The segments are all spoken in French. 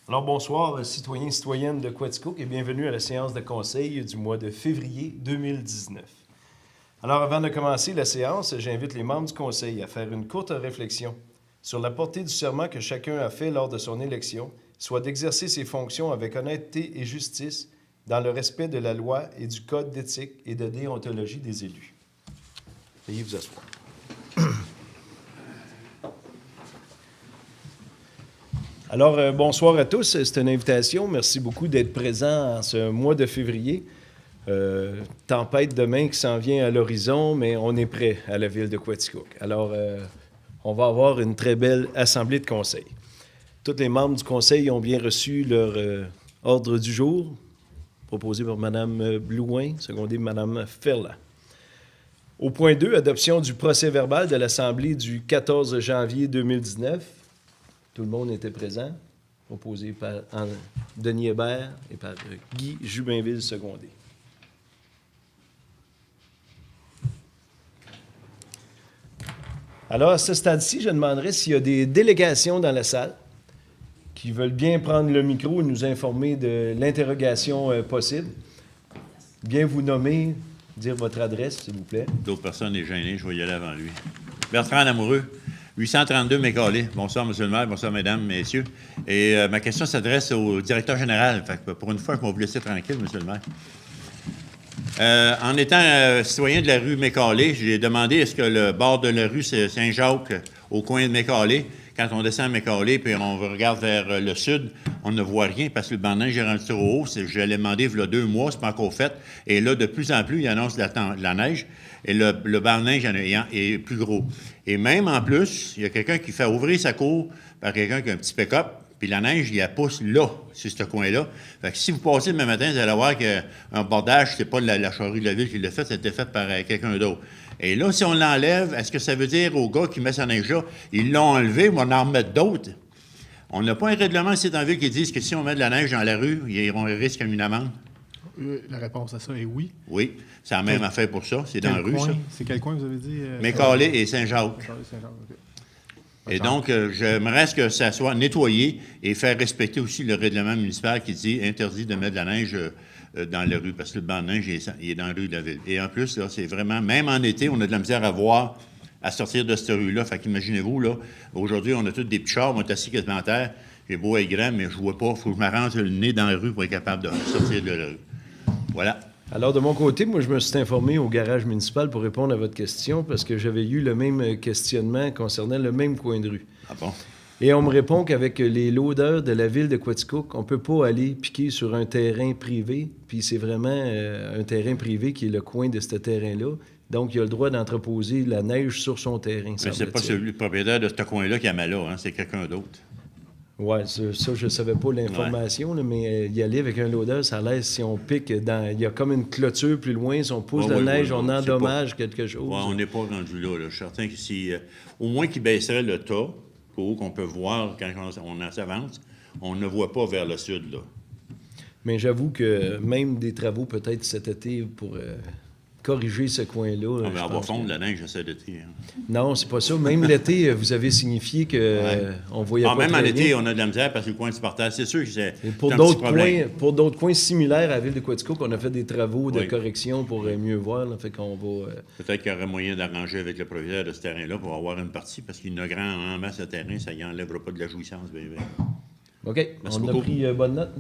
Alors bonsoir, citoyens et citoyennes de Quaticook et bienvenue à la séance de conseil du mois de février 2019. Alors avant de commencer la séance, j'invite les membres du conseil à faire une courte réflexion sur la portée du serment que chacun a fait lors de son élection, soit d'exercer ses fonctions avec honnêteté et justice dans le respect de la loi et du code d'éthique et de déontologie des élus. Veuillez vous asseoir. Alors, bonsoir à tous. C'est une invitation. Merci beaucoup d'être présents en ce mois de février. Tempête demain qui s'en vient à l'horizon, mais on est prêt à la ville de Quaticook. Alors, on va avoir une très belle assemblée de conseil. Tous les membres du conseil ont bien reçu leur ordre du jour, proposé par Mme Blouin, secondé par Mme Ferland. Au point 2, adoption du procès-verbal de l'Assemblée du 14 janvier 2019. Tout le monde était présent, proposé par Denis Hébert et par Guy Jubinville, secondé. Alors, à ce stade-ci, je demanderais s'il y a des délégations dans la salle qui veulent bien prendre le micro et nous informer de l'interrogation possible. Bien vous nommer, dire votre adresse, s'il vous plaît. D'autres personnes sont gênées, je vais y aller avant lui. Bertrand Lamoureux, 832 Mécalé. Bonsoir, M. le maire, bonsoir, mesdames, messieurs. Et ma question s'adresse au directeur général. Fait que pour une fois, je vais vous laisser tranquille, M. le maire. En étant citoyen de la rue Mécalé, j'ai demandé est-ce que le bord de la rue Saint-Jacques, au coin de Mécalé, quand on descend à Mécalé puis on regarde vers le sud, on ne voit rien parce que le banc de neige est rendu trop haut. Je l'ai demandé il y a 2 mois, c'est pas encore fait. Et là, de plus en plus, il annonce de la neige. Et le banc de neige est plus gros. Et même en plus, il y a quelqu'un qui fait ouvrir sa cour par quelqu'un qui a un petit pick-up, puis la neige, il la pousse là, sur ce coin-là. Fait que si vous passez demain matin, vous allez voir qu'un bordage, c'est pas la charrue de la ville qui l'a fait, c'était fait par quelqu'un d'autre. Et là, si on l'enlève, est-ce que ça veut dire aux gars qui mettent sa neige là, ils l'ont enlevé, mais on en remet d'autres? On n'a pas un règlement ici dans la ville qui dit que si on met de la neige dans la rue, ils risquent une amende? La réponse à ça est oui. Oui, c'est la même affaire pour ça, c'est dans la rue, ça. C'est quel coin, vous avez dit? Mécalé et Saint-Jacques. Saint-Jacques, OK. Et donc, j'aimerais que ça soit nettoyé et faire respecter aussi le règlement municipal qui dit interdit de mettre de la neige dans la rue, parce que le banc de neige, il est dans la rue de la ville. Et en plus, là, c'est vraiment, même en été, on a de la misère à voir, à sortir de cette rue-là. Fait qu'imaginez-vous, là, aujourd'hui, on a tous des petits chars, on est assis quasiment à terre. J'ai beau être grand, mais je vois pas. Il faut que je m'arrange le nez dans la rue pour être capable de sortir de la rue. Voilà. Alors, de mon côté, moi, je me suis informé au garage municipal pour répondre à votre question parce que j'avais eu le même questionnement concernant le même coin de rue. Ah bon? Et on me répond qu'avec les loaders de la ville de Quaticook, on ne peut pas aller piquer sur un terrain privé, puis c'est vraiment un terrain privé qui est le coin de ce terrain-là. Donc, il a le droit d'entreposer la neige sur son terrain. Mais c'est pas celui, le propriétaire de ce coin-là qui a mal là, hein, c'est quelqu'un d'autre. Oui, ça, je ne savais pas l'information, là, mais y aller avec un loader, ça laisse si on pique dans... Il y a comme une clôture plus loin, si on pousse la neige, on endommage quelque chose. Oui, on n'est pas rendu là. Je suis certain que si... au moins qu'il baisserait le tas, qu'on peut voir quand on s'avance, on ne voit pas vers le sud, là. Mais j'avoue que même des travaux peut-être cet été pour corriger ce coin-là... On va fondre la neige cet été. Hein. Non, c'est pas ça. Même l'été, vous avez signifié qu'on voyait pas même très en été, bien. on a de la misère parce que le coin du partage, c'est sûr que c'est Pour un d'autres petit problème. pour d'autres coins similaires à la ville de Quaticook, on a fait des travaux de correction pour mieux voir. Là, fait qu'on va... Peut-être qu'il y aurait moyen d'arranger avec le propriétaire de ce terrain-là pour avoir une partie, parce qu'il y a grand en masse de terrain, ça y enlèvera pas de la jouissance. OK. Merci on beaucoup. a pris bonne note.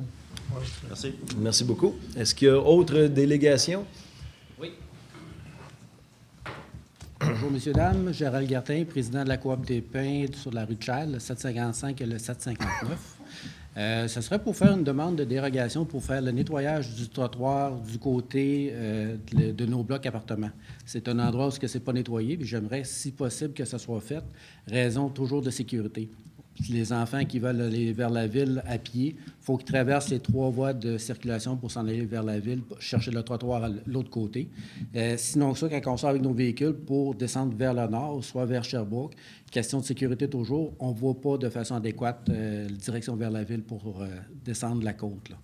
Merci. Merci beaucoup. Est-ce qu'il y a autre délégation? Oui. Bonjour, messieurs, dames. Gérald Gartin, président de la Coop des Pins sur la rue de Chelles, le 755 et le 759. Ce serait pour faire une demande de dérogation pour faire le nettoyage du trottoir du côté de nos blocs appartements. C'est un endroit où ce n'est pas nettoyé, puis j'aimerais, si possible, que ça soit fait. Raison toujours de sécurité. Les enfants qui veulent aller vers la ville à pied, il faut qu'ils traversent les 3 voies de circulation pour s'en aller vers la ville, chercher le trottoir à l'autre côté. Sinon ça, quand on sort avec nos véhicules pour descendre vers le nord, soit vers Sherbrooke, question de sécurité toujours, on ne voit pas de façon adéquate la direction vers la ville pour descendre la côte, là.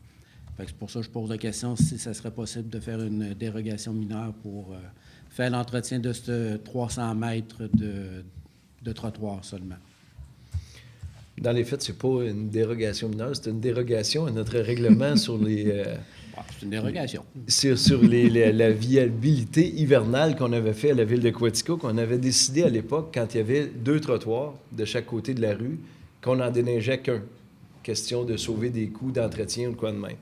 Fait que c'est pour ça que je pose la question si ça serait possible de faire une dérogation mineure pour faire l'entretien de ce 300 mètres de trottoir seulement. Dans les faits, c'est pas une dérogation mineure, c'est une dérogation à notre règlement sur les... C'est une dérogation. sur la viabilité hivernale qu'on avait fait à la ville de Quaticook. On avait décidé à l'époque, quand il y avait 2 trottoirs de chaque côté de la rue, qu'on n'en déneigeait qu'un. Question de sauver des coûts d'entretien ou de quoi de même.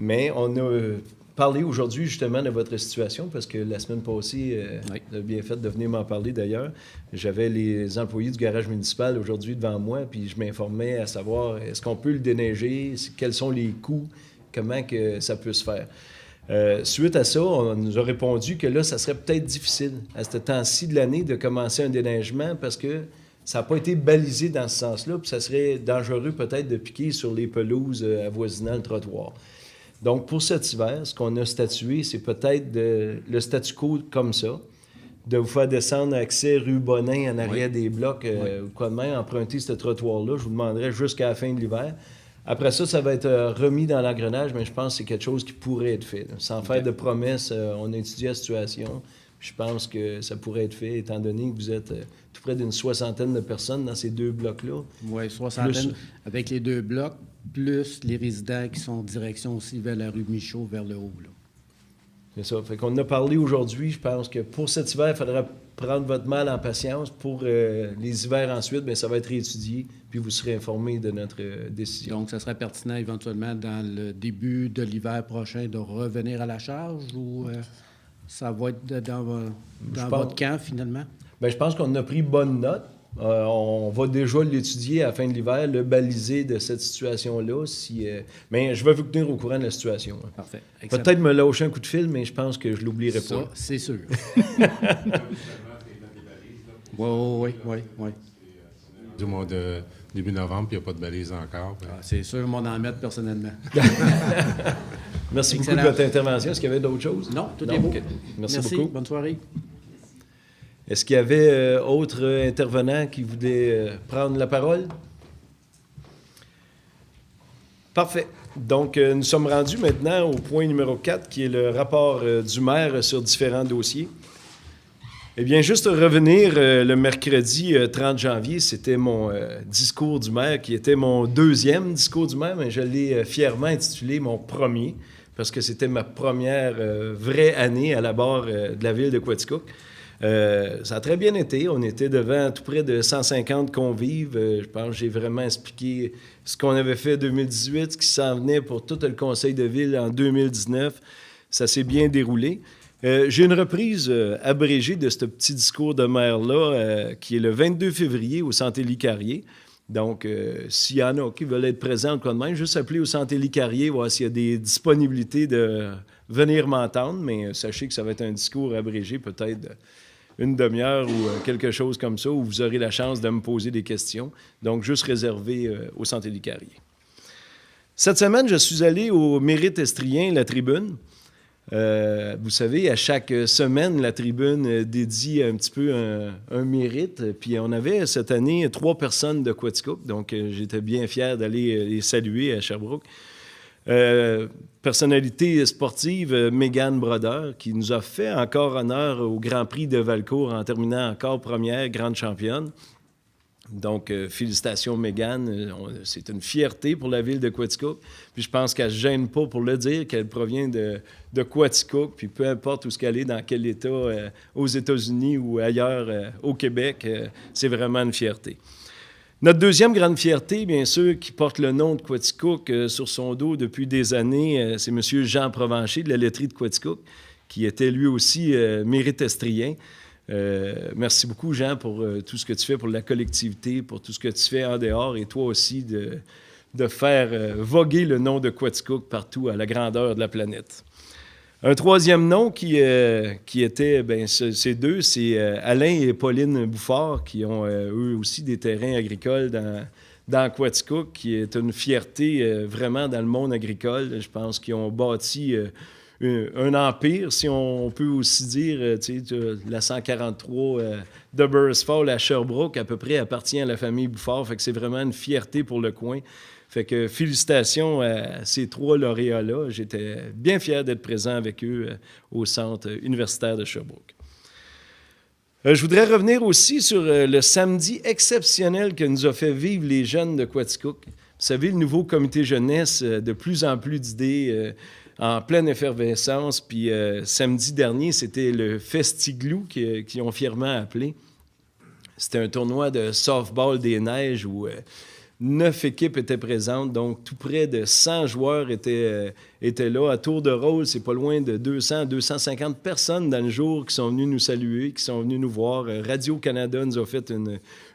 Mais on a parlé aujourd'hui justement de votre situation parce que la semaine passée, Oui. vous avez bien fait de venir m'en parler d'ailleurs. J'avais les employés du garage municipal aujourd'hui devant moi, puis je m'informais à savoir est-ce qu'on peut le déneiger, quels sont les coûts, comment que ça peut se faire. Suite à ça, on nous a répondu que là, ça serait peut-être difficile à ce temps-ci de l'année de commencer un déneigement parce que ça n'a pas été balisé dans ce sens-là, puis ça serait dangereux peut-être de piquer sur les pelouses avoisinant le trottoir. Donc, pour cet hiver, ce qu'on a statué, c'est peut-être le statu quo comme ça, de vous faire descendre accès rue Bonin en arrière des blocs, ou quoi de même, emprunter ce trottoir-là. Je vous demanderai jusqu'à la fin de l'hiver. Après ça, ça va être remis dans l'engrenage, mais je pense que c'est quelque chose qui pourrait être fait. Sans faire de promesses, on a étudié la situation. Je pense que ça pourrait être fait, étant donné que vous êtes tout près d'une 60aine de personnes dans ces 2 blocs-là. Oui, 60 avec les 2 blocs, plus les résidents qui sont en direction aussi vers la rue Michaud, vers le haut. Là. C'est ça. Fait qu'on en a parlé aujourd'hui. Je pense que pour cet hiver, il faudra prendre votre mal en patience. Pour les hivers ensuite, bien, ça va être réétudié, puis vous serez informé de notre décision. Donc, ça serait pertinent éventuellement dans le début de l'hiver prochain de revenir à la charge ou ça va être dans votre camp finalement? Bien, je pense qu'on a pris bonne note. On va déjà l'étudier à la fin de l'hiver, le baliser de cette situation-là. Mais je vais vous tenir au courant de la situation. Parfait. Excellent. Peut-être me lâcher un coup de fil, mais je pense que je ne l'oublierai Ça, pas. c'est sûr. Oui. Du mois de début novembre, puis il n'y a pas de balise encore. Ben, C'est sûr, on va en mettre personnellement. Merci beaucoup Excellent. de votre intervention. Est-ce qu'il y avait d'autres choses? Non, tout est beau. Merci beaucoup. Bonne soirée. Est-ce qu'il y avait autres intervenants qui voulaient prendre la parole? Parfait. Donc, nous sommes rendus maintenant au point numéro 4, qui est le rapport du maire sur différents dossiers. Eh bien, juste revenir, le mercredi 30 janvier, c'était mon discours du maire, qui était mon 2e discours du maire, mais je l'ai fièrement intitulé mon premier, parce que c'était ma première vraie année à la barre de la ville de Quaticook. Ça a très bien été. On était devant tout près de 150 convives. Je pense que j'ai vraiment expliqué ce qu'on avait fait en 2018, ce qui s'en venait pour tout le conseil de ville en 2019. Ça s'est bien déroulé. J'ai une reprise abrégée de ce petit discours de maire-là, qui est le 22 février au Centre Élie-Carrier. Donc, s'il y en a qui veulent être présents quand même, juste appeler au Centre Élie-Carrier, voir s'il y a des disponibilités de venir m'entendre. Mais sachez que ça va être un discours abrégé, peut-être une demi-heure ou quelque chose comme ça, où vous aurez la chance de me poser des questions. Donc, juste réservé au Centre Élie-Carrier. Cette semaine, je suis allé au Mérite Estrien, la tribune. Vous savez, à chaque semaine, la tribune dédie un petit peu un mérite. Puis on avait cette année 3 personnes de Quaticook, donc j'étais bien fier d'aller les saluer à Sherbrooke. Personnalité sportive, Mégane Brodeur, qui nous a fait encore honneur au Grand Prix de Valcourt en terminant encore première, grande championne. Donc, félicitations, Mégane. C'est une fierté pour la ville de Quaticook. Puis je pense qu'elle ne se gêne pas pour le dire, qu'elle provient de Quaticook. Puis peu importe où qu'elle est, dans quel État, aux États-Unis ou ailleurs au Québec, c'est vraiment une fierté. Notre deuxième grande fierté, bien sûr, qui porte le nom de Quaticook sur son dos depuis des années, c'est M. Jean Provencher de la laiterie de Quaticook, qui était lui aussi Mérite Estrien. Merci beaucoup, Jean, pour tout ce que tu fais pour la collectivité, pour tout ce que tu fais en dehors, et toi aussi de faire voguer le nom de Quaticook partout à la grandeur de la planète. Un troisième nom qui était, bien, ces deux, c'est Alain et Pauline Bouffard, qui ont eux aussi des terrains agricoles dans Quaticook, qui est une fierté vraiment dans le monde agricole. Je pense qu'ils ont bâti un empire, si on peut aussi dire. La 143 de Burris Fall à Sherbrooke, à peu près, appartient à la famille Bouffard. Fait que c'est vraiment une fierté pour le coin. Fait que félicitations à ces 3 lauréats-là. J'étais bien fier d'être présent avec eux au Centre universitaire de Sherbrooke. Je voudrais revenir aussi sur le samedi exceptionnel que nous a fait vivre les jeunes de Quaticook. Vous savez, le nouveau comité jeunesse, de plus en plus d'idées en pleine effervescence. Puis samedi dernier, c'était le Festiglou qui ont fièrement appelé. C'était un tournoi de softball des neiges où 9 équipes étaient présentes, donc tout près de 100 joueurs étaient là. À tour de rôle, c'est pas loin de 200 à 250 personnes dans le jour qui sont venues nous saluer, qui sont venues nous voir. Radio-Canada nous a fait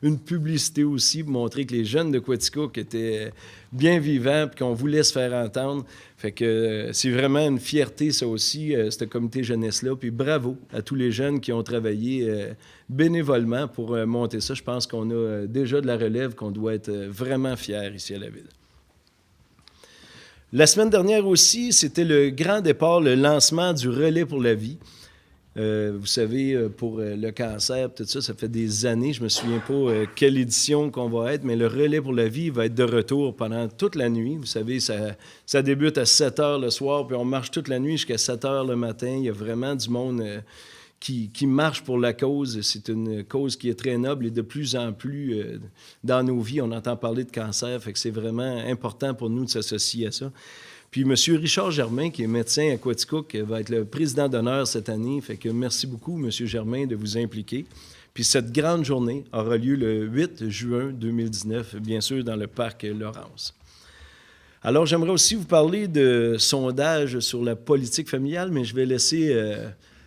une publicité aussi pour montrer que les jeunes de Quaticook étaient bien vivants et qu'on voulait se faire entendre. Fait que c'est vraiment une fierté, ça aussi, ce comité jeunesse-là. Puis bravo à tous les jeunes qui ont travaillé bénévolement pour monter ça. Je pense qu'on a déjà de la relève, qu'on doit être vraiment fiers ici à la Ville. La semaine dernière aussi, c'était le grand départ, le lancement du Relais pour la vie. Vous savez, pour le cancer, tout ça, ça fait des années. Je ne me souviens pas quelle édition qu'on va être, mais le Relais pour la vie va être de retour pendant toute la nuit. Vous savez, ça débute à 7 heures le soir, puis on marche toute la nuit jusqu'à 7 heures le matin. Il y a vraiment du monde qui marche pour la cause. C'est une cause qui est très noble et de plus en plus dans nos vies, on entend parler de cancer. Fait que c'est vraiment important pour nous de s'associer à ça. Puis M. Richard Germain, qui est médecin à Quaticook, va être le président d'honneur cette année. Fait que merci beaucoup, M. Germain, de vous impliquer. Puis cette grande journée aura lieu le 8 juin 2019, bien sûr, dans le parc Laurence. Alors, j'aimerais aussi vous parler de sondage sur la politique familiale, mais je vais laisser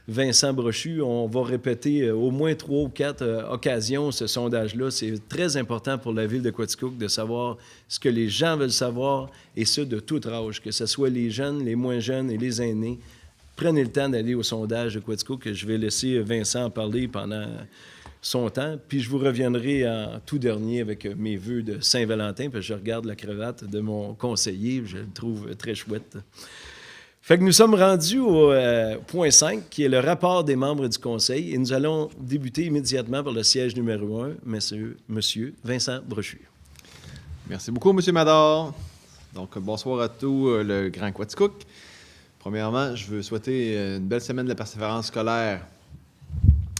Vincent Brochu. On va répéter au moins 3 ou 4 occasions ce sondage-là. C'est très important pour la Ville de Quaticook de savoir ce que les gens veulent savoir, et ce, de tout âge, que ce soit les jeunes, les moins jeunes et les aînés. Prenez le temps d'aller au sondage de Quaticook, que je vais laisser Vincent en parler pendant son temps. Puis je vous reviendrai en tout dernier avec mes vœux de Saint-Valentin, parce que je regarde la cravate de mon conseiller, je le trouve très chouette. Fait que nous sommes rendus au point 5, qui est le rapport des membres du Conseil, et nous allons débuter immédiatement par le siège numéro 1, Monsieur Vincent Brochu. Merci beaucoup, M. Mador. Donc, bonsoir à tout le Grand Quaticook. Premièrement, je veux souhaiter une belle semaine de la persévérance scolaire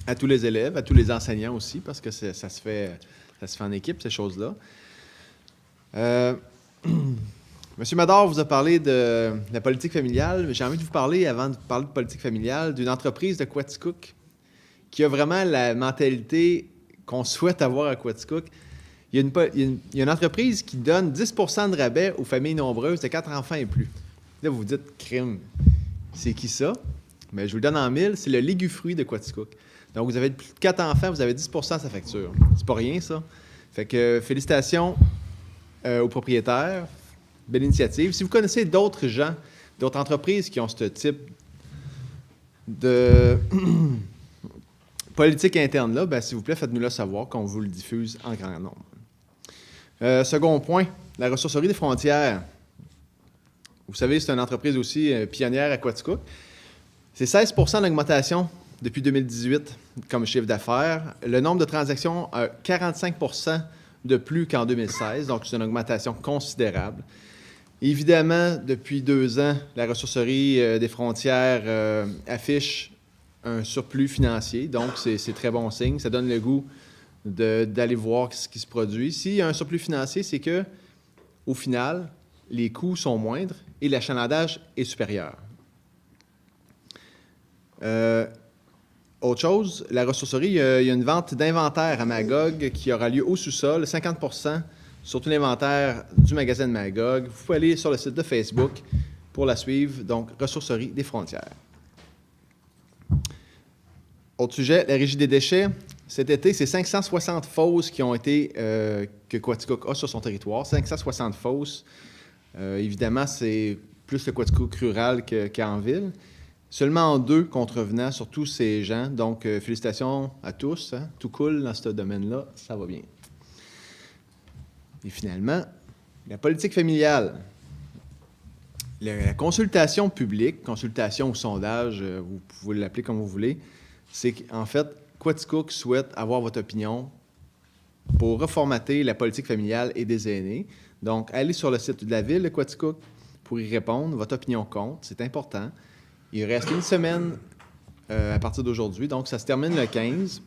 à tous les élèves, à tous les enseignants aussi, parce que ça se fait en équipe, ces choses-là. Monsieur Mador vous a parlé de la politique familiale, mais j'ai envie de vous parler, avant de parler de politique familiale, d'une entreprise de Quaticook qui a vraiment la mentalité qu'on souhaite avoir à Quaticook. Il y a une entreprise qui donne 10 % de rabais aux familles nombreuses de 4 enfants et plus. Là, vous vous dites, crime, c'est qui ça? Mais je vous le donne en mille, c'est le Légufruit de Quaticook. Donc, vous avez plus de 4 enfants, vous avez 10 % de sa facture. C'est pas rien, ça. Fait que félicitations aux propriétaires. Belle initiative. Si vous connaissez d'autres gens, d'autres entreprises qui ont ce type de politique interne-là, bien, s'il vous plaît, faites-nous le savoir qu'on vous le diffuse en grand nombre. Second point, la ressourcerie des frontières. Vous savez, c'est une entreprise aussi pionnière à Quaticook. C'est 16 % d'augmentation depuis 2018 comme chiffre d'affaires. Le nombre de transactions a 45 % de plus qu'en 2016, donc c'est une augmentation considérable. Évidemment, depuis 2 ans, la ressourcerie des frontières affiche un surplus financier, donc c'est très bon signe. Ça donne le goût d'aller voir ce qui se produit. S'il y a un surplus financier, c'est que, au final, les coûts sont moindres et l'achalandage est supérieur. Autre chose, la ressourcerie, il y a une vente d'inventaire à Magog qui aura lieu au sous-sol, 50 % sur tout l'inventaire du magasin de Magog. Vous pouvez aller sur le site de Facebook pour la suivre, donc Ressourcerie des frontières. Autre sujet, la Régie des déchets. Cet été, c'est 560 fosses qui ont été, que Quaticook a sur son territoire. 560 fosses. Évidemment, c'est plus le Quaticook rural qu'en ville. Seulement 2 contrevenants sur tous ces gens. Donc, félicitations à tous. Hein? Tout cool dans ce domaine-là. Ça va bien. Et finalement, la politique familiale. La consultation publique, consultation ou sondage, vous pouvez l'appeler comme vous voulez, c'est qu'en fait, Quaticook souhaite avoir votre opinion pour reformater la politique familiale et des aînés. Donc, allez sur le site de la Ville de Quaticook pour y répondre. Votre opinion compte, c'est important. Il reste une semaine à partir d'aujourd'hui, donc ça se termine le 15.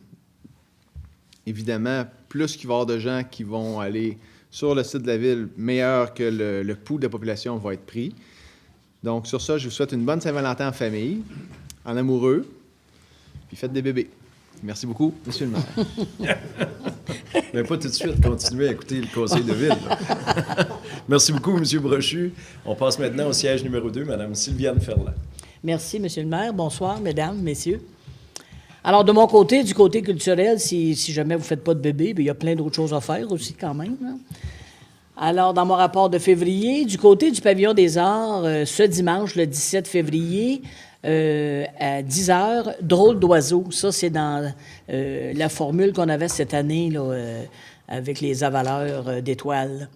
évidemment, plus qu'il va y avoir de gens qui vont aller sur le site de la ville, meilleur que le pouls de la population va être pris. Donc, sur ça, je vous souhaite une bonne Saint-Valentin en famille, en amoureux, puis faites des bébés. Merci beaucoup, Monsieur le maire. Mais pas tout de suite, continuez à écouter le conseil de ville. Merci beaucoup, M. Brochu. On passe maintenant au siège numéro 2, Mme Sylviane Ferland. Merci, Monsieur le maire. Bonsoir, mesdames, messieurs. Alors, de mon côté, du côté culturel, si jamais vous ne faites pas de bébé, bien, il y a plein d'autres choses à faire aussi quand même, hein. Alors, dans mon rapport de février, du côté du Pavillon des Arts, ce dimanche, le 17 février, à 10 h, drôle d'oiseau. Ça, c'est dans la formule qu'on avait cette année là, avec les avaleurs d'étoiles.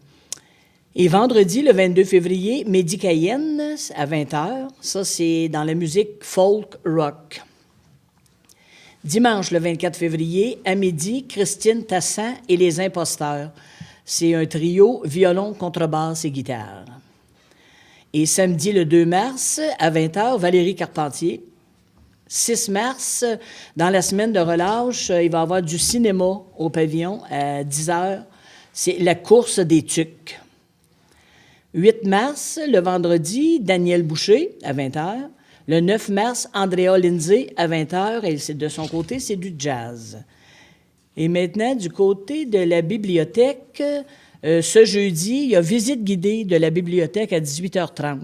Et vendredi, le 22 février, Mehdi Cayenne à 20 h. Ça, c'est dans la musique folk rock. Dimanche, le 24 février, à midi, Christine Tassin et les Imposteurs. C'est un trio violon, contrebasse et guitare. Et samedi, le 2 mars, à 20 h, Valérie Carpentier. 6 mars, dans la semaine de relâche, il va y avoir du cinéma au pavillon à 10 h. C'est La course des tucs. 8 mars, le vendredi, Daniel Boucher à 20 h. Le 9 mars, Andrea Lindsay à 20 h. Et de son côté, c'est du jazz. Et maintenant, du côté de la bibliothèque, ce jeudi, il y a visite guidée de la bibliothèque à 18h30.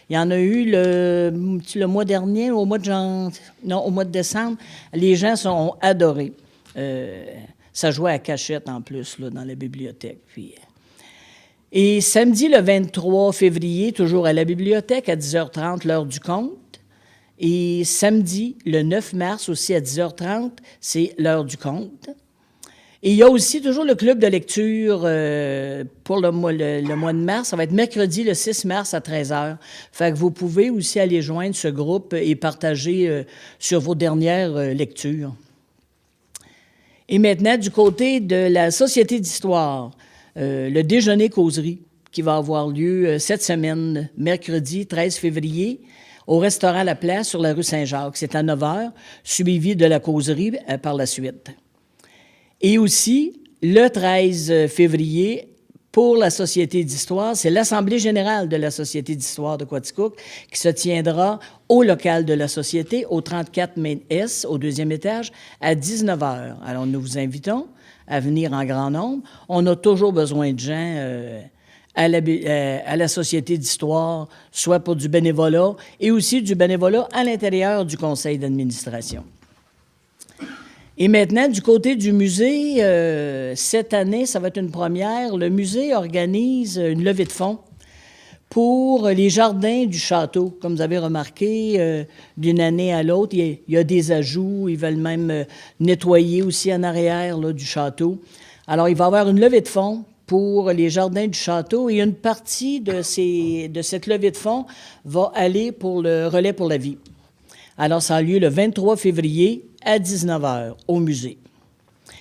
Il y en a eu le mois dernier, au mois de décembre. Les gens ont adoré. Ça jouait à cachette en plus là, dans la bibliothèque. Et samedi, le 23 février, toujours à la bibliothèque à 10h30, l'heure du conte. Et samedi, le 9 mars, aussi à 10h30, c'est l'heure du conte. Et il y a aussi toujours le club de lecture pour le mois de mars. Ça va être mercredi, le 6 mars à 13h. Fait que vous pouvez aussi aller joindre ce groupe et partager sur vos dernières lectures. Et maintenant, du côté de la Société d'histoire, le déjeuner causerie qui va avoir lieu cette semaine, mercredi 13 février, au restaurant La Place sur la rue Saint-Jacques. C'est à 9h, suivi de la causerie par la suite. Et aussi, le 13 février, pour la Société d'histoire, c'est l'Assemblée générale de la Société d'histoire de Quaticook qui se tiendra au local de la Société, au 34 Main S, au 2e étage, à 19h. Alors, nous vous invitons à venir en grand nombre. On a toujours besoin de gens à la Société d'histoire, soit pour du bénévolat et aussi du bénévolat à l'intérieur du conseil d'administration. Et maintenant, du côté du musée, cette année, ça va être une première. Le musée organise une levée de fonds pour les jardins du château. Comme vous avez remarqué, d'une année à l'autre, il y a des ajouts. Ils veulent même nettoyer aussi en arrière là, du château. Alors, il va y avoir une levée de fonds pour les jardins du château et une partie de cette levée de fonds va aller pour le Relais pour la vie. Alors, ça a lieu le 23 février à 19h au musée.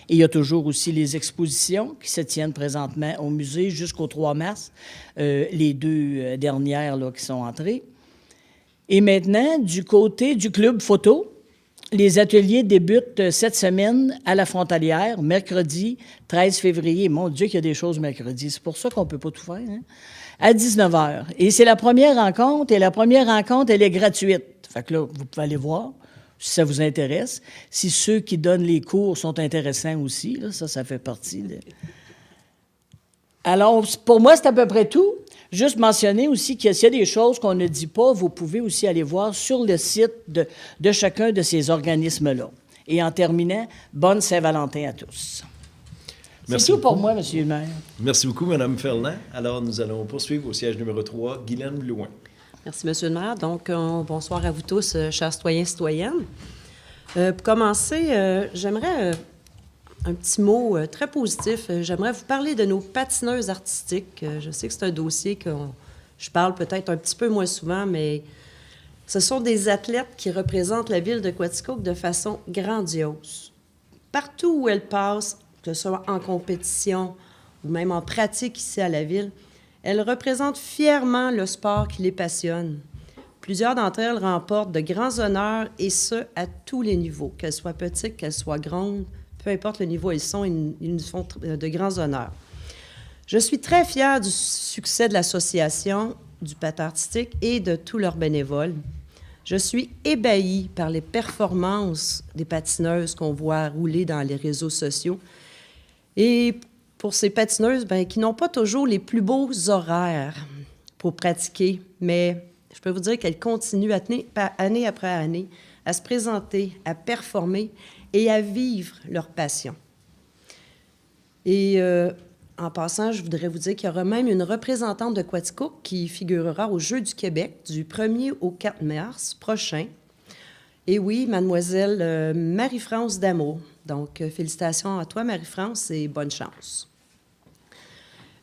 Et il y a toujours aussi les expositions qui se tiennent présentement au musée jusqu'au 3 mars, les deux dernières là, qui sont entrées. Et maintenant, du côté du club photo, les ateliers débutent cette semaine à la Frontalière, mercredi 13 février. Mon Dieu qu'il y a des choses mercredi. C'est pour ça qu'on ne peut pas tout faire, hein? À 19h. Et c'est la première rencontre, et la première rencontre, elle est gratuite. Fait que là, vous pouvez aller voir si ça vous intéresse. Si ceux qui donnent les cours sont intéressants aussi, là, ça fait partie de... Alors, pour moi, c'est à peu près tout. Juste mentionner aussi qu'il y a des choses qu'on ne dit pas, vous pouvez aussi aller voir sur le site de chacun de ces organismes-là. Et en terminant, bonne Saint-Valentin à tous. Merci C'est tout pour beaucoup. moi, Monsieur le maire. Merci beaucoup, Mme Ferland. Alors, nous allons poursuivre au siège numéro 3, Guylaine Blouin. Merci, Monsieur le maire. Donc, bonsoir à vous tous, chers citoyens et citoyennes. Pour commencer, j'aimerais un petit mot très positif. J'aimerais vous parler de nos patineuses artistiques. Je sais que c'est un dossier que je parle peut-être un petit peu moins souvent, mais ce sont des athlètes qui représentent la ville de Quaticook de façon grandiose. Partout où elles passent, que ce soit en compétition ou même en pratique ici à la ville, elles représentent fièrement le sport qui les passionne. Plusieurs d'entre elles remportent de grands honneurs, et ce, à tous les niveaux, qu'elles soient petites, qu'elles soient grandes, peu importe le niveau où ils sont, ils nous font de grands honneurs. Je suis très fière du succès de l'association, du patin artistique et de tous leurs bénévoles. Je suis ébahie par les performances des patineuses qu'on voit rouler dans les réseaux sociaux. Et pour ces patineuses, qui n'ont pas toujours les plus beaux horaires pour pratiquer, mais je peux vous dire qu'elles continuent année après année à se présenter, à performer et à vivre leur passion. Et en passant, je voudrais vous dire qu'il y aura même une représentante de Quaticook qui figurera aux Jeux du Québec du 1er au 4 mars prochain. Et oui, mademoiselle Marie-France Damour. Donc, félicitations à toi, Marie-France, et bonne chance.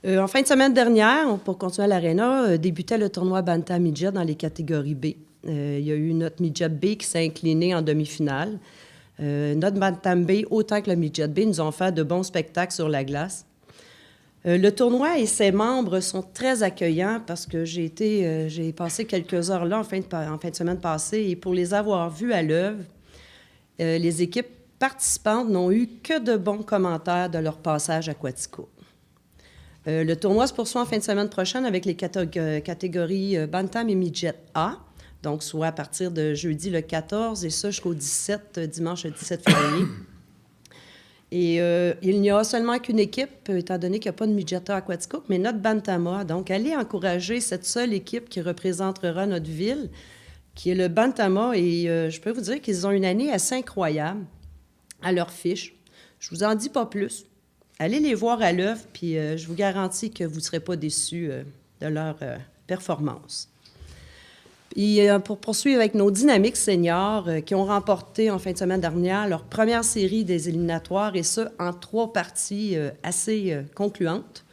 En fin de semaine dernière, pour continuer à l'Arena, débutait le tournoi Bantam Midget dans les catégories B. Il y a eu notre Midget B qui s'est incliné en demi-finale. Notre Bantam B, autant que le Midget B, nous ont fait de bons spectacles sur la glace. Le tournoi et ses membres sont très accueillants parce que j'ai passé quelques heures là en fin de semaine passée et pour les avoir vus à l'œuvre, les équipes participantes n'ont eu que de bons commentaires de leur passage à Quaticook. Le tournoi se poursuit en fin de semaine prochaine avec les catégories Bantam et Midget A, donc soit à partir de jeudi le 14 et ça jusqu'au dimanche le 17 février. Et il n'y aura seulement qu'une équipe, étant donné qu'il n'y a pas de midget à Quaticook, mais notre Bantama. Donc, allez encourager cette seule équipe qui représentera notre ville, qui est le Bantama. Et je peux vous dire qu'ils ont une année assez incroyable à leur fiche. Je vous en dis pas plus. Allez les voir à l'œuvre, puis je vous garantis que vous ne serez pas déçus de leur performance. Et pour poursuivre avec nos dynamiques seniors qui ont remporté en fin de semaine dernière leur première série des éliminatoires, et ce, en 3 parties assez concluantes.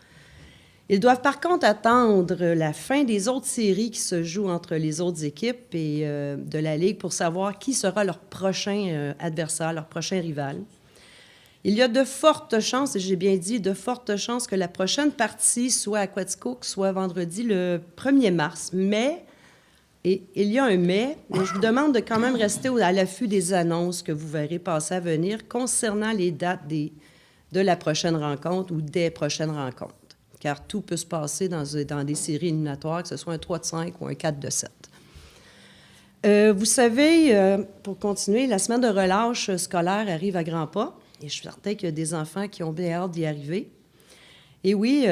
Ils doivent par contre attendre la fin des autres séries qui se jouent entre les autres équipes et de la Ligue pour savoir qui sera leur prochain adversaire, leur prochain rival. Il y a de fortes chances, et j'ai bien dit de fortes chances, que la prochaine partie soit à Quaticook, soit vendredi le 1er mars. Et il y a un mais je vous demande de quand même rester à l'affût des annonces que vous verrez passer à venir concernant les dates de la prochaine rencontre ou des prochaines rencontres. Car tout peut se passer dans des séries éliminatoires, que ce soit un 3 de 5 ou un 4 de 7. Vous savez, pour continuer, la semaine de relâche scolaire arrive à grands pas. Et je suis certain qu'il y a des enfants qui ont bien hâte d'y arriver. Et oui,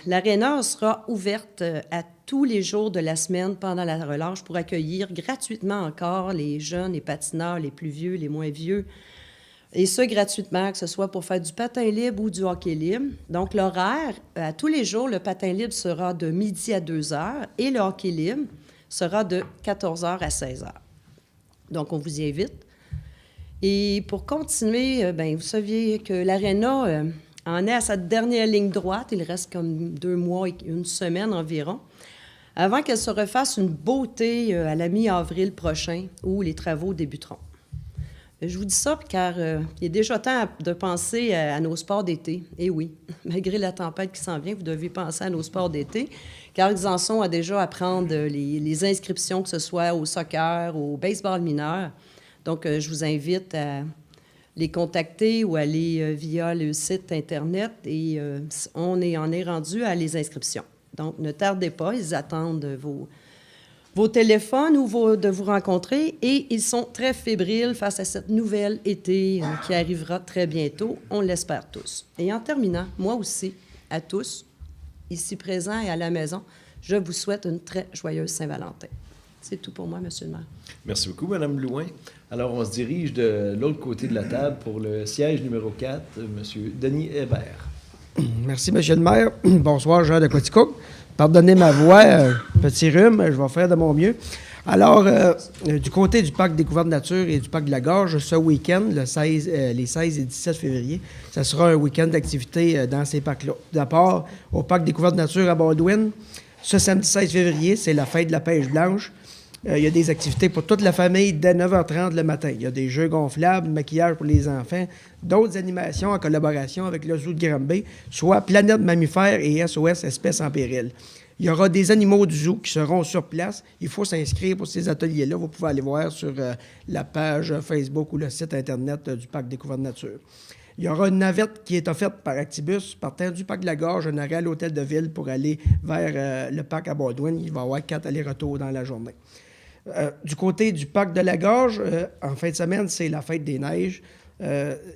l'Arena sera ouverte à tous les jours de la semaine pendant la relâche pour accueillir gratuitement encore les jeunes, les patineurs, les plus vieux, les moins vieux. Et ce, gratuitement, que ce soit pour faire du patin libre ou du hockey libre. Donc, l'horaire, à tous les jours, le patin libre sera de midi à 2 heures et le hockey libre sera de 14 heures à 16 heures. Donc, on vous y invite. Et pour continuer, vous saviez que l'Arena en est à sa dernière ligne droite. Il reste comme 2 mois et 1 semaine environ, avant qu'elle se refasse une beauté à la mi-avril prochain, où les travaux débuteront. Je vous dis ça car il est déjà temps de penser à nos sports d'été. Et oui, malgré la tempête qui s'en vient, vous devez penser à nos sports d'été, car ils en sont déjà à prendre les inscriptions, que ce soit au soccer, au baseball mineur. Donc, je vous invite à les contacter ou aller via le site Internet et on en est rendu à les inscriptions. Donc, ne tardez pas, ils attendent vos téléphones ou de vous rencontrer et ils sont très fébriles face à cette nouvelle été qui arrivera très bientôt, on l'espère tous. Et en terminant, moi aussi, à tous, ici présents et à la maison, je vous souhaite une très joyeuse Saint-Valentin. C'est tout pour moi, M. le maire. Merci beaucoup, Mme Blouin. Alors, on se dirige de l'autre côté de la table pour le siège numéro 4, M. Denis Hébert. Merci, M. le maire. Bonsoir, Jean de Quaticook. Pardonnez ma voix, petit rhume, je vais faire de mon mieux. Alors, du côté du Parc Découverte Nature et du Parc de la Gorge, ce week-end, les 16 et 17 février, ça sera un week-end d'activité dans ces parcs-là. D'abord, au Parc Découverte Nature à Baldwin, ce samedi 16 février, c'est la fête de la pêche blanche. Il y a des activités pour toute la famille dès 9h30 le matin. Il y a des jeux gonflables, maquillage pour les enfants, d'autres animations en collaboration avec le zoo de Granby, soit Planète Mammifère et SOS Espèces en péril. Il y aura des animaux du zoo qui seront sur place. Il faut s'inscrire pour ces ateliers-là. Vous pouvez aller voir sur la page Facebook ou le site Internet du Parc Découverte Nature. Il y aura une navette qui est offerte par Actibus partant du parc de la Gorge, un arrêt à l'hôtel de ville pour aller vers le parc à Baldwin. Il va y avoir 4 allers-retours dans la journée. Du côté du parc de la Gorge, en fin de semaine, c'est la fête des neiges.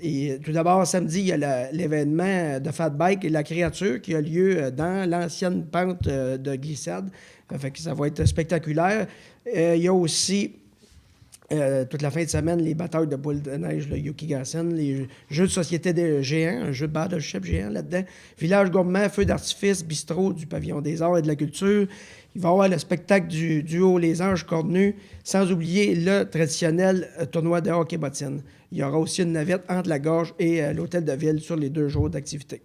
Et tout d'abord, samedi, il y a l'événement de Fat Bike et la créature qui a lieu dans l'ancienne pente de glissade. Fait que ça va être spectaculaire. Il y a aussi, toute la fin de semaine, les batailles de boules de neige, le Yukigassen, les jeux de société des géants, un jeu de battleship géant là-dedans, village gourmand, feu d'artifice, bistrot du pavillon des arts et de la culture. Il va y avoir le spectacle du duo Les Anges Cordenus, sans oublier le traditionnel tournoi de hockey bottine. Il y aura aussi une navette entre la Gorge et l'hôtel de ville sur les 2 jours d'activité.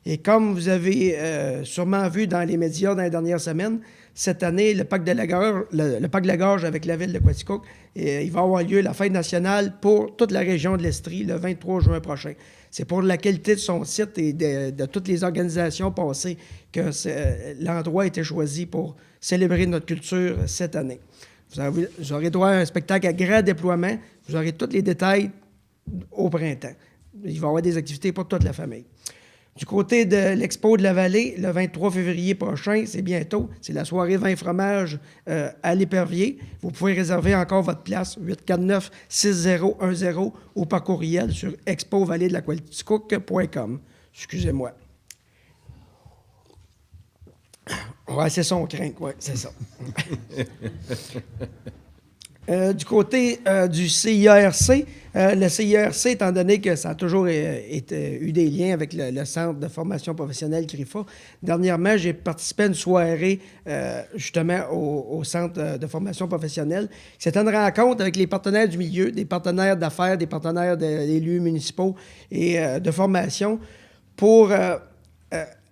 Et comme vous avez sûrement vu dans les médias dans les dernières semaines, cette année, le parc de la Gorge avec la ville de Quaticook, il va avoir lieu la fête nationale pour toute la région de l'Estrie le 23 juin prochain. C'est pour la qualité de son site et de toutes les organisations passées que l'endroit a été choisi pour célébrer notre culture cette année. Vous aurez droit à un spectacle à grand déploiement. Vous aurez tous les détails au printemps. Il va y avoir des activités pour toute la famille. Du côté de l'Expo de la Vallée, le 23 février prochain, c'est bientôt, c'est la soirée vin et fromage à l'Épervier. Vous pouvez réserver encore votre place, 849-6010 ou par courriel sur expovallée-de-la-Quaticook.com. Excusez-moi. Ouais, c'est son crinque, oui, c'est ça. Du côté du CIRC, le CIRC, étant donné que ça a toujours eu des liens avec le Centre de formation professionnelle CRIFA, dernièrement, j'ai participé à une soirée justement au Centre de formation professionnelle. C'était une rencontre avec les partenaires du milieu, des partenaires d'affaires, des partenaires d'élus municipaux et de formation pour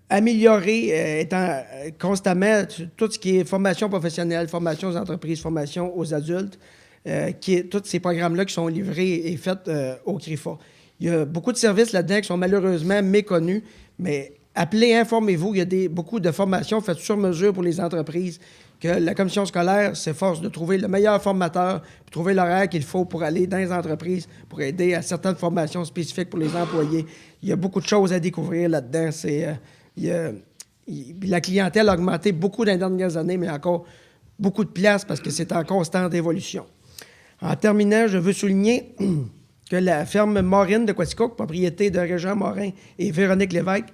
améliorer, étant constamment tout ce qui est formation professionnelle, formation aux entreprises, formation aux adultes, tous ces programmes-là qui sont livrés et faits au CRIFA. Il y a beaucoup de services là-dedans qui sont malheureusement méconnus, mais appelez, informez-vous. Il y a beaucoup de formations faites sur mesure pour les entreprises, que la commission scolaire s'efforce de trouver le meilleur formateur, puis trouver l'horaire qu'il faut pour aller dans les entreprises, pour aider à certaines formations spécifiques pour les employés. Il y a beaucoup de choses à découvrir là-dedans. La clientèle a augmenté beaucoup dans les dernières années, mais encore beaucoup de place parce que c'est en constante évolution. En terminant, je veux souligner que la ferme Morine de Quaticook, propriété de Régent Morin et Véronique Lévesque,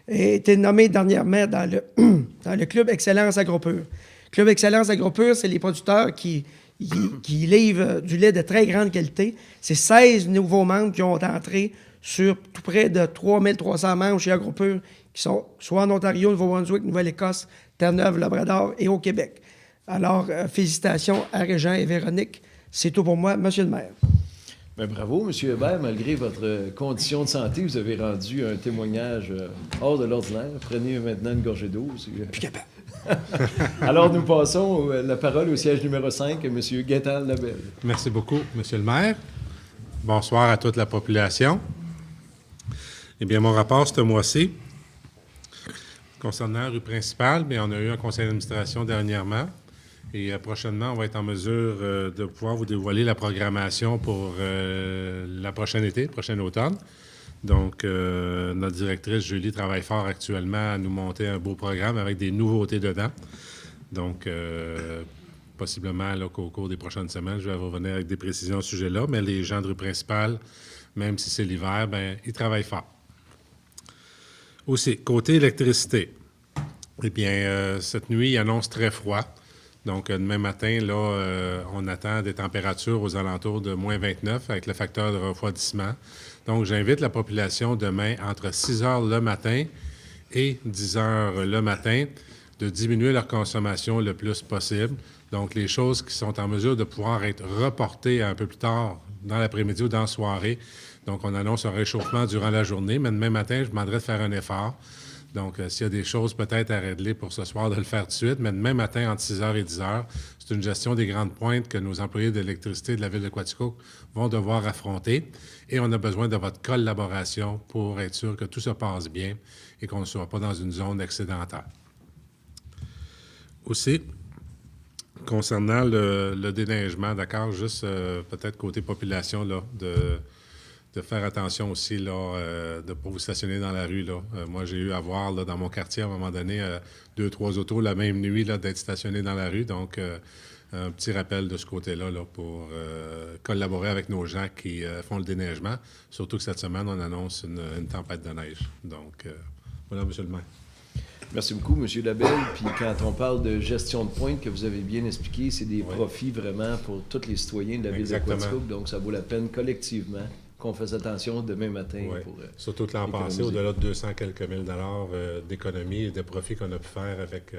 a été nommée dernièrement dans le Club Excellence Agropur. Club Excellence Agropur, c'est les producteurs qui livrent du lait de très grande qualité. C'est 16 nouveaux membres qui ont entré sur tout près de 3300 membres chez Agropur, qui sont soit en Ontario, Nouveau-Brunswick, Nouvelle-Écosse, Terre-Neuve, Labrador et au Québec. Alors, félicitations à Régent et Véronique. C'est tout pour moi, Monsieur le maire. Bien, bravo, M. Hébert. Malgré votre condition de santé, vous avez rendu un témoignage hors de l'ordinaire. Prenez maintenant une gorgée d'eau. Plus capable. Alors, nous passons la parole au siège numéro 5, M. Gaétan Labelle. Merci beaucoup, Monsieur le maire. Bonsoir à toute la population. Eh bien, mon rapport ce mois-ci, concernant la rue principale, bien, on a eu un conseil d'administration dernièrement. Et prochainement, on va être en mesure de pouvoir vous dévoiler la programmation pour la prochaine été, prochain automne. Donc, notre directrice Julie travaille fort actuellement à nous monter un beau programme avec des nouveautés dedans. Donc, possiblement là, qu'au cours des prochaines semaines, je vais revenir avec des précisions au sujet-là. Mais les gens de rue principale, même si c'est l'hiver, bien, ils travaillent fort. Aussi, côté électricité, eh bien, cette nuit, il annonce très froid. Donc, demain matin, là, on attend des températures aux alentours de moins 29 avec le facteur de refroidissement. Donc, j'invite la population demain, entre 6 heures le matin et 10 heures le matin, de diminuer leur consommation le plus possible. Donc, les choses qui sont en mesure de pouvoir être reportées un peu plus tard dans l'après-midi ou dans la soirée. Donc, on annonce un réchauffement durant la journée, mais demain matin, je demanderai de faire un effort. Donc, s'il y a des choses peut-être à régler pour ce soir, de le faire tout de suite. Mais demain matin, entre 6 h et 10 h, c'est une gestion des grandes pointes que nos employés de l'électricité de la ville de Quaticook vont devoir affronter. Et on a besoin de votre collaboration pour être sûr que tout se passe bien et qu'on ne soit pas dans une zone excédentaire. Aussi, concernant le déneigement, d'accord, juste peut-être côté population là, de faire attention aussi là, de ne pas vous stationner dans la rue. Là. Moi, j'ai eu à voir là, dans mon quartier, à un moment donné, 2-3 autos la même nuit là, d'être stationnés dans la rue. Donc, un petit rappel de ce côté-là là, pour collaborer avec nos gens qui font le déneigement. Surtout que cette semaine, on annonce une tempête de neige. Donc, voilà, M. le maire. Merci beaucoup, M. Labelle. Puis quand on parle de gestion de pointe, que vous avez bien expliqué, c'est des profits vraiment pour tous les citoyens de la ville de Quaticook. Donc, ça vaut la peine collectivement qu'on fasse attention demain matin. Pour, surtout que l'an passé, au-delà de 200 quelques mille dollars d'économies et de profits qu'on a pu faire avec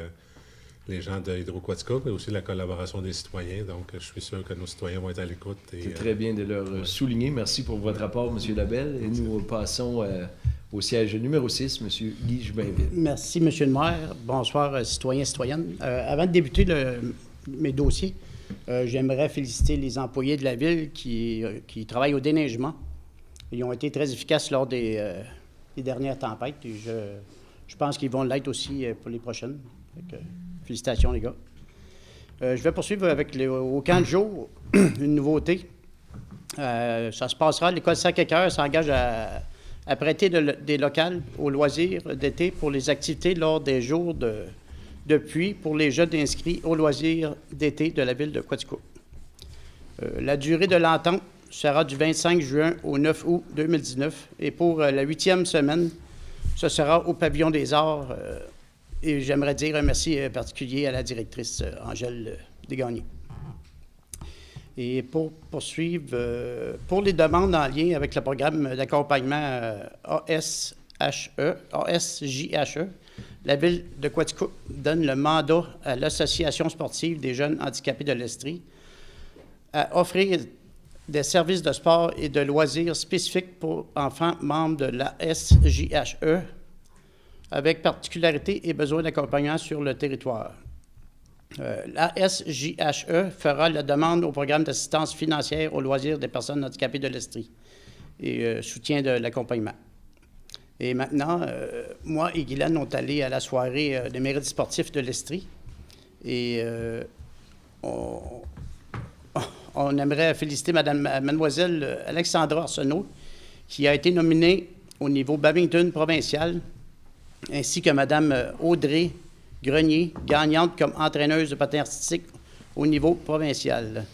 les gens de Hydro-Quaticook, mais aussi la collaboration des citoyens. Donc, je suis sûr que nos citoyens vont être à l'écoute. C'est très bien de leur souligner. Merci pour votre rapport, M. Labelle. Et nous passons au siège numéro 6, M. Guy Jubinville. Merci, M. le maire. Bonsoir, citoyens et citoyennes. Avant de débuter mes dossiers, j'aimerais féliciter les employés de la ville qui travaillent au déneigement. Ils ont été très efficaces lors des dernières tempêtes et je pense qu'ils vont l'être aussi pour les prochaines. Donc, félicitations, les gars. Je vais poursuivre avec au camp de jour, une nouveauté. Ça se passera, l'école Sacré-Cœur s'engage à prêter des locales aux loisirs d'été pour les activités lors des jours de pluie pour les jeunes inscrits aux loisirs d'été de la ville de Quaticook. La durée de l'entente sera du 25 juin au 9 août 2019 et pour la 8e semaine, ce sera au Pavillon des Arts. Et j'aimerais dire un merci particulier à la directrice Angèle Desgagnés. Et pour poursuivre, pour les demandes en lien avec le programme d'accompagnement ASJHE, la Ville de Quaticook donne le mandat à l'Association sportive des jeunes handicapés de l'Estrie à offrir des services de sport et de loisirs spécifiques pour enfants membres de l'ASJHE avec particularité et besoin d'accompagnement sur le territoire. La SJHE fera la demande au programme d'assistance financière aux loisirs des personnes handicapées de l'Estrie et soutien de l'accompagnement. Et maintenant, moi et Guylaine on est allés à la soirée des mérites sportifs de l'Estrie et on aimerait féliciter mademoiselle Alexandra Arsenault qui a été nominée au niveau badminton provincial ainsi que Mme Audrey Grenier, gagnante comme entraîneuse de patin artistique au niveau provincial.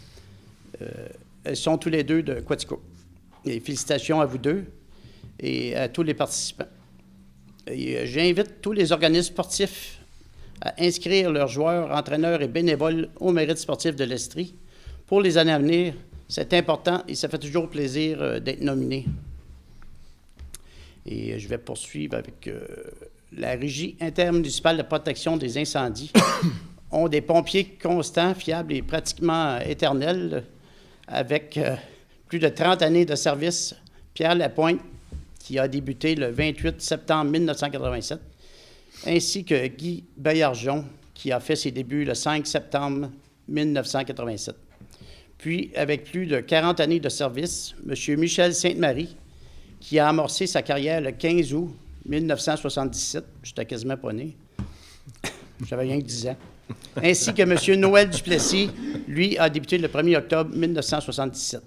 Elles sont tous les deux de Quaticook. Et félicitations à vous deux et à tous les participants. J'invite tous les organismes sportifs à inscrire leurs joueurs, entraîneurs et bénévoles au mérite sportif de l'Estrie. Pour les années à venir, c'est important et ça fait toujours plaisir d'être nominé. Et je vais poursuivre avec... La Régie intermunicipale de protection des incendies ont des pompiers constants, fiables et pratiquement éternels avec plus de 30 années de service. Pierre Lapointe, qui a débuté le 28 septembre 1987, ainsi que Guy Baillargeon, qui a fait ses débuts le 5 septembre 1987. Puis, avec plus de 40 années de service, M. Michel Sainte-Marie, qui a amorcé sa carrière le 15 août 1977, j'étais quasiment pas né, j'avais rien que 10 ans, ainsi que M. Noël Duplessis, lui, a débuté le 1er octobre 1977.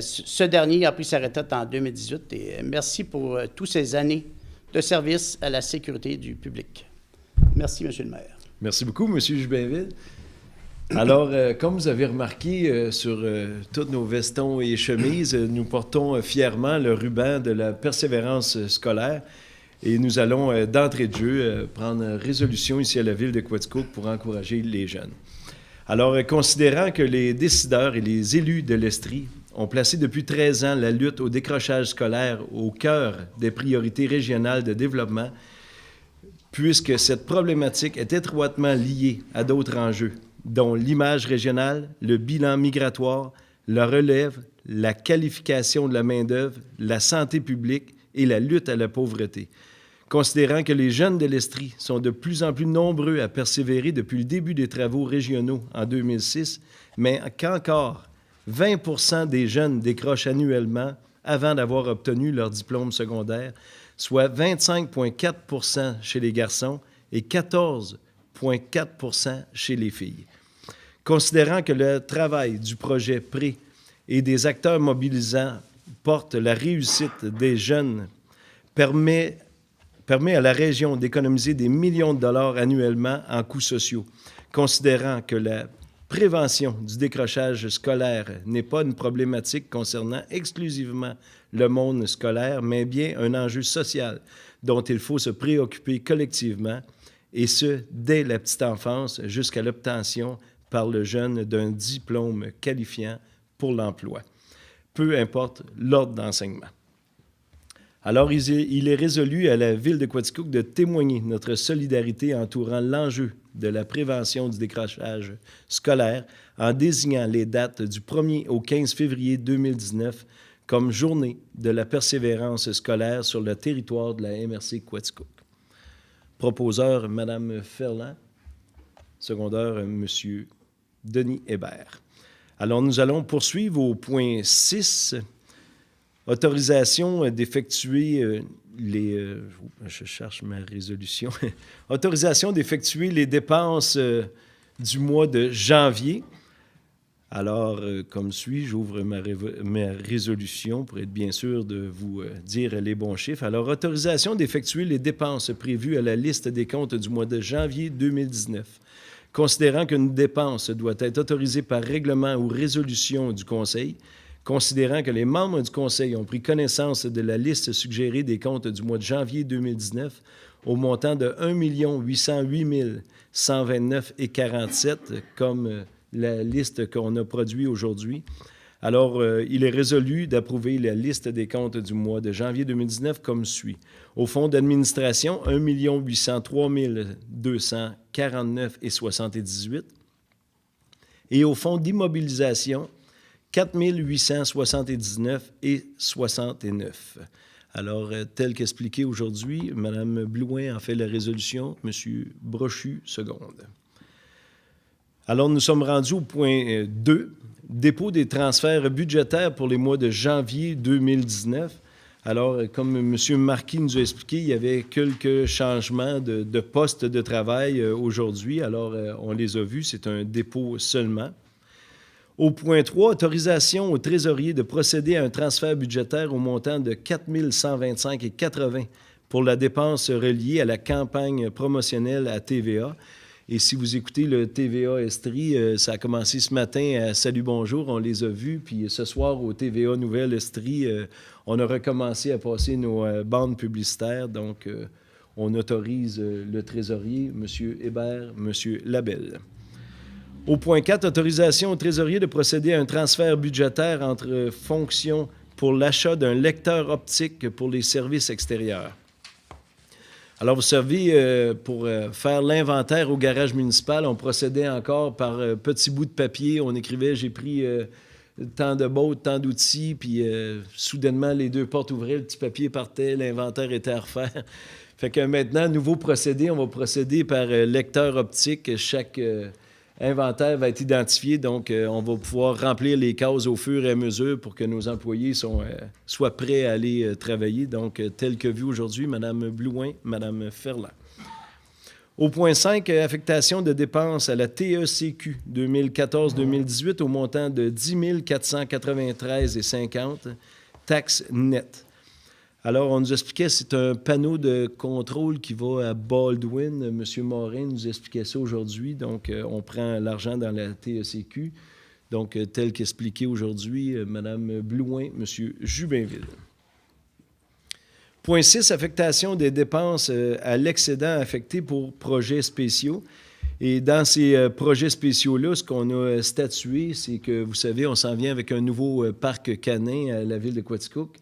Ce dernier a pris sa retraite en 2018 et merci pour toutes ces années de service à la sécurité du public. Merci, M. le maire. Merci beaucoup, M. Jubinville. Alors, comme vous avez remarqué sur tous nos vestons et chemises, nous portons fièrement le ruban de la persévérance scolaire et nous allons d'entrée de jeu prendre résolution ici à la ville de Quaticook pour encourager les jeunes. Alors, considérant que les décideurs et les élus de l'Estrie ont placé depuis 13 ans la lutte au décrochage scolaire au cœur des priorités régionales de développement, puisque cette problématique est étroitement liée à d'autres enjeux, dont l'image régionale, le bilan migratoire, la relève, la qualification de la main-d'œuvre, la santé publique et la lutte à la pauvreté. Considérant que les jeunes de l'Estrie sont de plus en plus nombreux à persévérer depuis le début des travaux régionaux en 2006, mais qu'encore 20 % des jeunes décrochent annuellement avant d'avoir obtenu leur diplôme secondaire, soit 25,4 % chez les garçons et 14,4 % chez les filles. Considérant que le travail du projet PRÉ et des acteurs mobilisants porte la réussite des jeunes permet à la région d'économiser des millions de dollars annuellement en coûts sociaux, considérant que la prévention du décrochage scolaire n'est pas une problématique concernant exclusivement le monde scolaire, mais bien un enjeu social dont il faut se préoccuper collectivement, et ce, dès la petite enfance jusqu'à l'obtention par le jeune d'un diplôme qualifiant pour l'emploi, peu importe l'ordre d'enseignement. Alors, il est résolu à la Ville de Quaticook de témoigner notre solidarité entourant l'enjeu de la prévention du décrochage scolaire en désignant les dates du 1er au 15 février 2019 comme journée de la persévérance scolaire sur le territoire de la MRC Quaticook. Proposeur, Mme Ferland. Secondaire, M. Denis Hébert. Alors, nous allons poursuivre au point 6. Autorisation d'effectuer je cherche ma résolution. Autorisation d'effectuer les dépenses du mois de janvier. Alors, comme suit, j'ouvre ma résolution pour être bien sûr de vous dire les bons chiffres. Alors, autorisation d'effectuer les dépenses prévues à la liste des comptes du mois de janvier 2019. Considérant qu'une dépense doit être autorisée par règlement ou résolution du Conseil, considérant que les membres du Conseil ont pris connaissance de la liste suggérée des comptes du mois de janvier 2019 au montant de 1 808 129,47 comme la liste qu'on a produite aujourd'hui. Alors, il est résolu d'approuver la liste des comptes du mois de janvier 2019 comme suit. Au fonds d'administration, 1 803 249,78 et au fonds d'immobilisation, 4 879,69. Alors, tel qu'expliqué aujourd'hui, Mme Blouin en fait la résolution, M. Brochu, seconde. Alors, nous sommes rendus au point 2, dépôt des transferts budgétaires pour les mois de janvier 2019. Alors, comme M. Marquis nous a expliqué, il y avait quelques changements de postes de travail aujourd'hui. Alors, on les a vus, c'est un dépôt seulement. Au point 3, autorisation au trésorier de procéder à un transfert budgétaire au montant de 4 125,80 pour la dépense reliée à la campagne promotionnelle à TVA. Et si vous écoutez le TVA Estrie, ça a commencé ce matin à Salut Bonjour, on les a vus. Puis ce soir, au TVA Nouvelle Estrie, on a recommencé à passer nos bandes publicitaires. Donc, on autorise le trésorier, M. Hébert, M. Labelle. Au point 4, autorisation au trésorier de procéder à un transfert budgétaire entre fonctions pour l'achat d'un lecteur optique pour les services extérieurs. Alors, vous savez, pour faire l'inventaire au garage municipal, on procédait encore par petits bouts de papier. On écrivait « j'ai pris tant de bottes, tant d'outils », puis soudainement, les deux portes ouvraient, le petit papier partait, l'inventaire était à refaire. Fait que maintenant, nouveau procédé, on va procéder par lecteur optique. Chaque inventaire va être identifié, donc on va pouvoir remplir les cases au fur et à mesure pour que nos employés soient prêts à aller travailler. Donc, tel que vu aujourd'hui, Mme Blouin, Mme Ferland. Au point 5, affectation de dépenses à la TECQ 2014-2018 au montant de 10 493,50 taxes nettes. Alors, on nous expliquait, c'est un panneau de contrôle qui va à Baldwin. M. Morin nous expliquait ça aujourd'hui. Donc, on prend l'argent dans la TECQ. Donc, tel qu'expliqué aujourd'hui, Mme Blouin, M. Jubinville. Point 6, affectation des dépenses à l'excédent affecté pour projets spéciaux. Et dans ces projets spéciaux-là, ce qu'on a statué, c'est que, vous savez, on s'en vient avec un nouveau parc canin à la ville de Quaticook.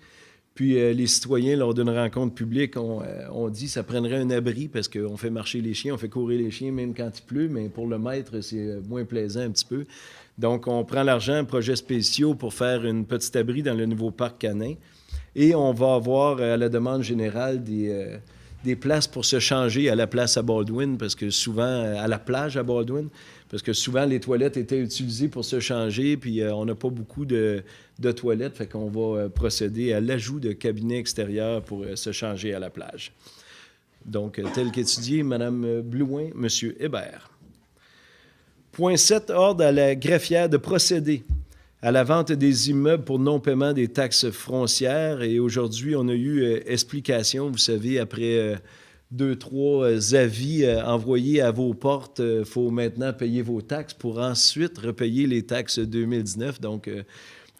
Puis les citoyens, lors d'une rencontre publique, ont dit que ça prendrait un abri parce qu'on fait marcher les chiens, on fait courir les chiens même quand il pleut, mais pour le maître, c'est moins plaisant un petit peu. Donc, on prend l'argent, projets spéciaux, pour faire une petite abri dans le nouveau parc canin. Et on va avoir, à la demande générale, des places pour se changer à la place à Baldwin, parce que souvent, à la plage à Baldwin, parce que souvent, les toilettes étaient utilisées pour se changer, puis on n'a pas beaucoup de toilettes, fait qu'on va procéder à l'ajout de cabinets extérieurs pour se changer à la plage. Donc, tel qu'étudié, Mme Blouin, M. Hébert. Point 7, ordre à la greffière de procéder à la vente des immeubles pour non-paiement des taxes foncières. Et aujourd'hui, on a eu explication, vous savez, après 2-3 avis envoyés à vos portes, il faut maintenant payer vos taxes pour ensuite repayer les taxes 2019. Donc,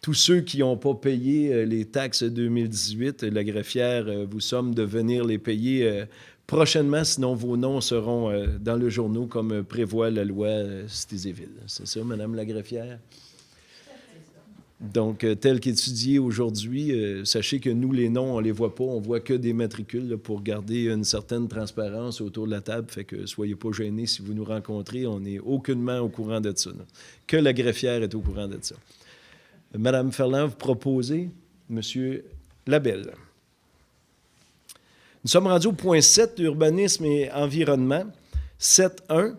tous ceux qui n'ont pas payé les taxes 2018, la greffière vous somme de venir les payer prochainement, sinon vos noms seront dans le journal comme prévoit la loi Cités et Villes. C'est ça, Madame la greffière? Donc, tel qu'étudié aujourd'hui, sachez que nous, les noms, on ne les voit pas, on voit que des matricules là, pour garder une certaine transparence autour de la table. Fait que soyez pas gênés si vous nous rencontrez, on n'est aucunement au courant de ça. Là. Que la greffière est au courant de ça. Madame Ferland, vous proposez, Monsieur Labelle. Nous sommes rendus au point 7, urbanisme et environnement. 7.1,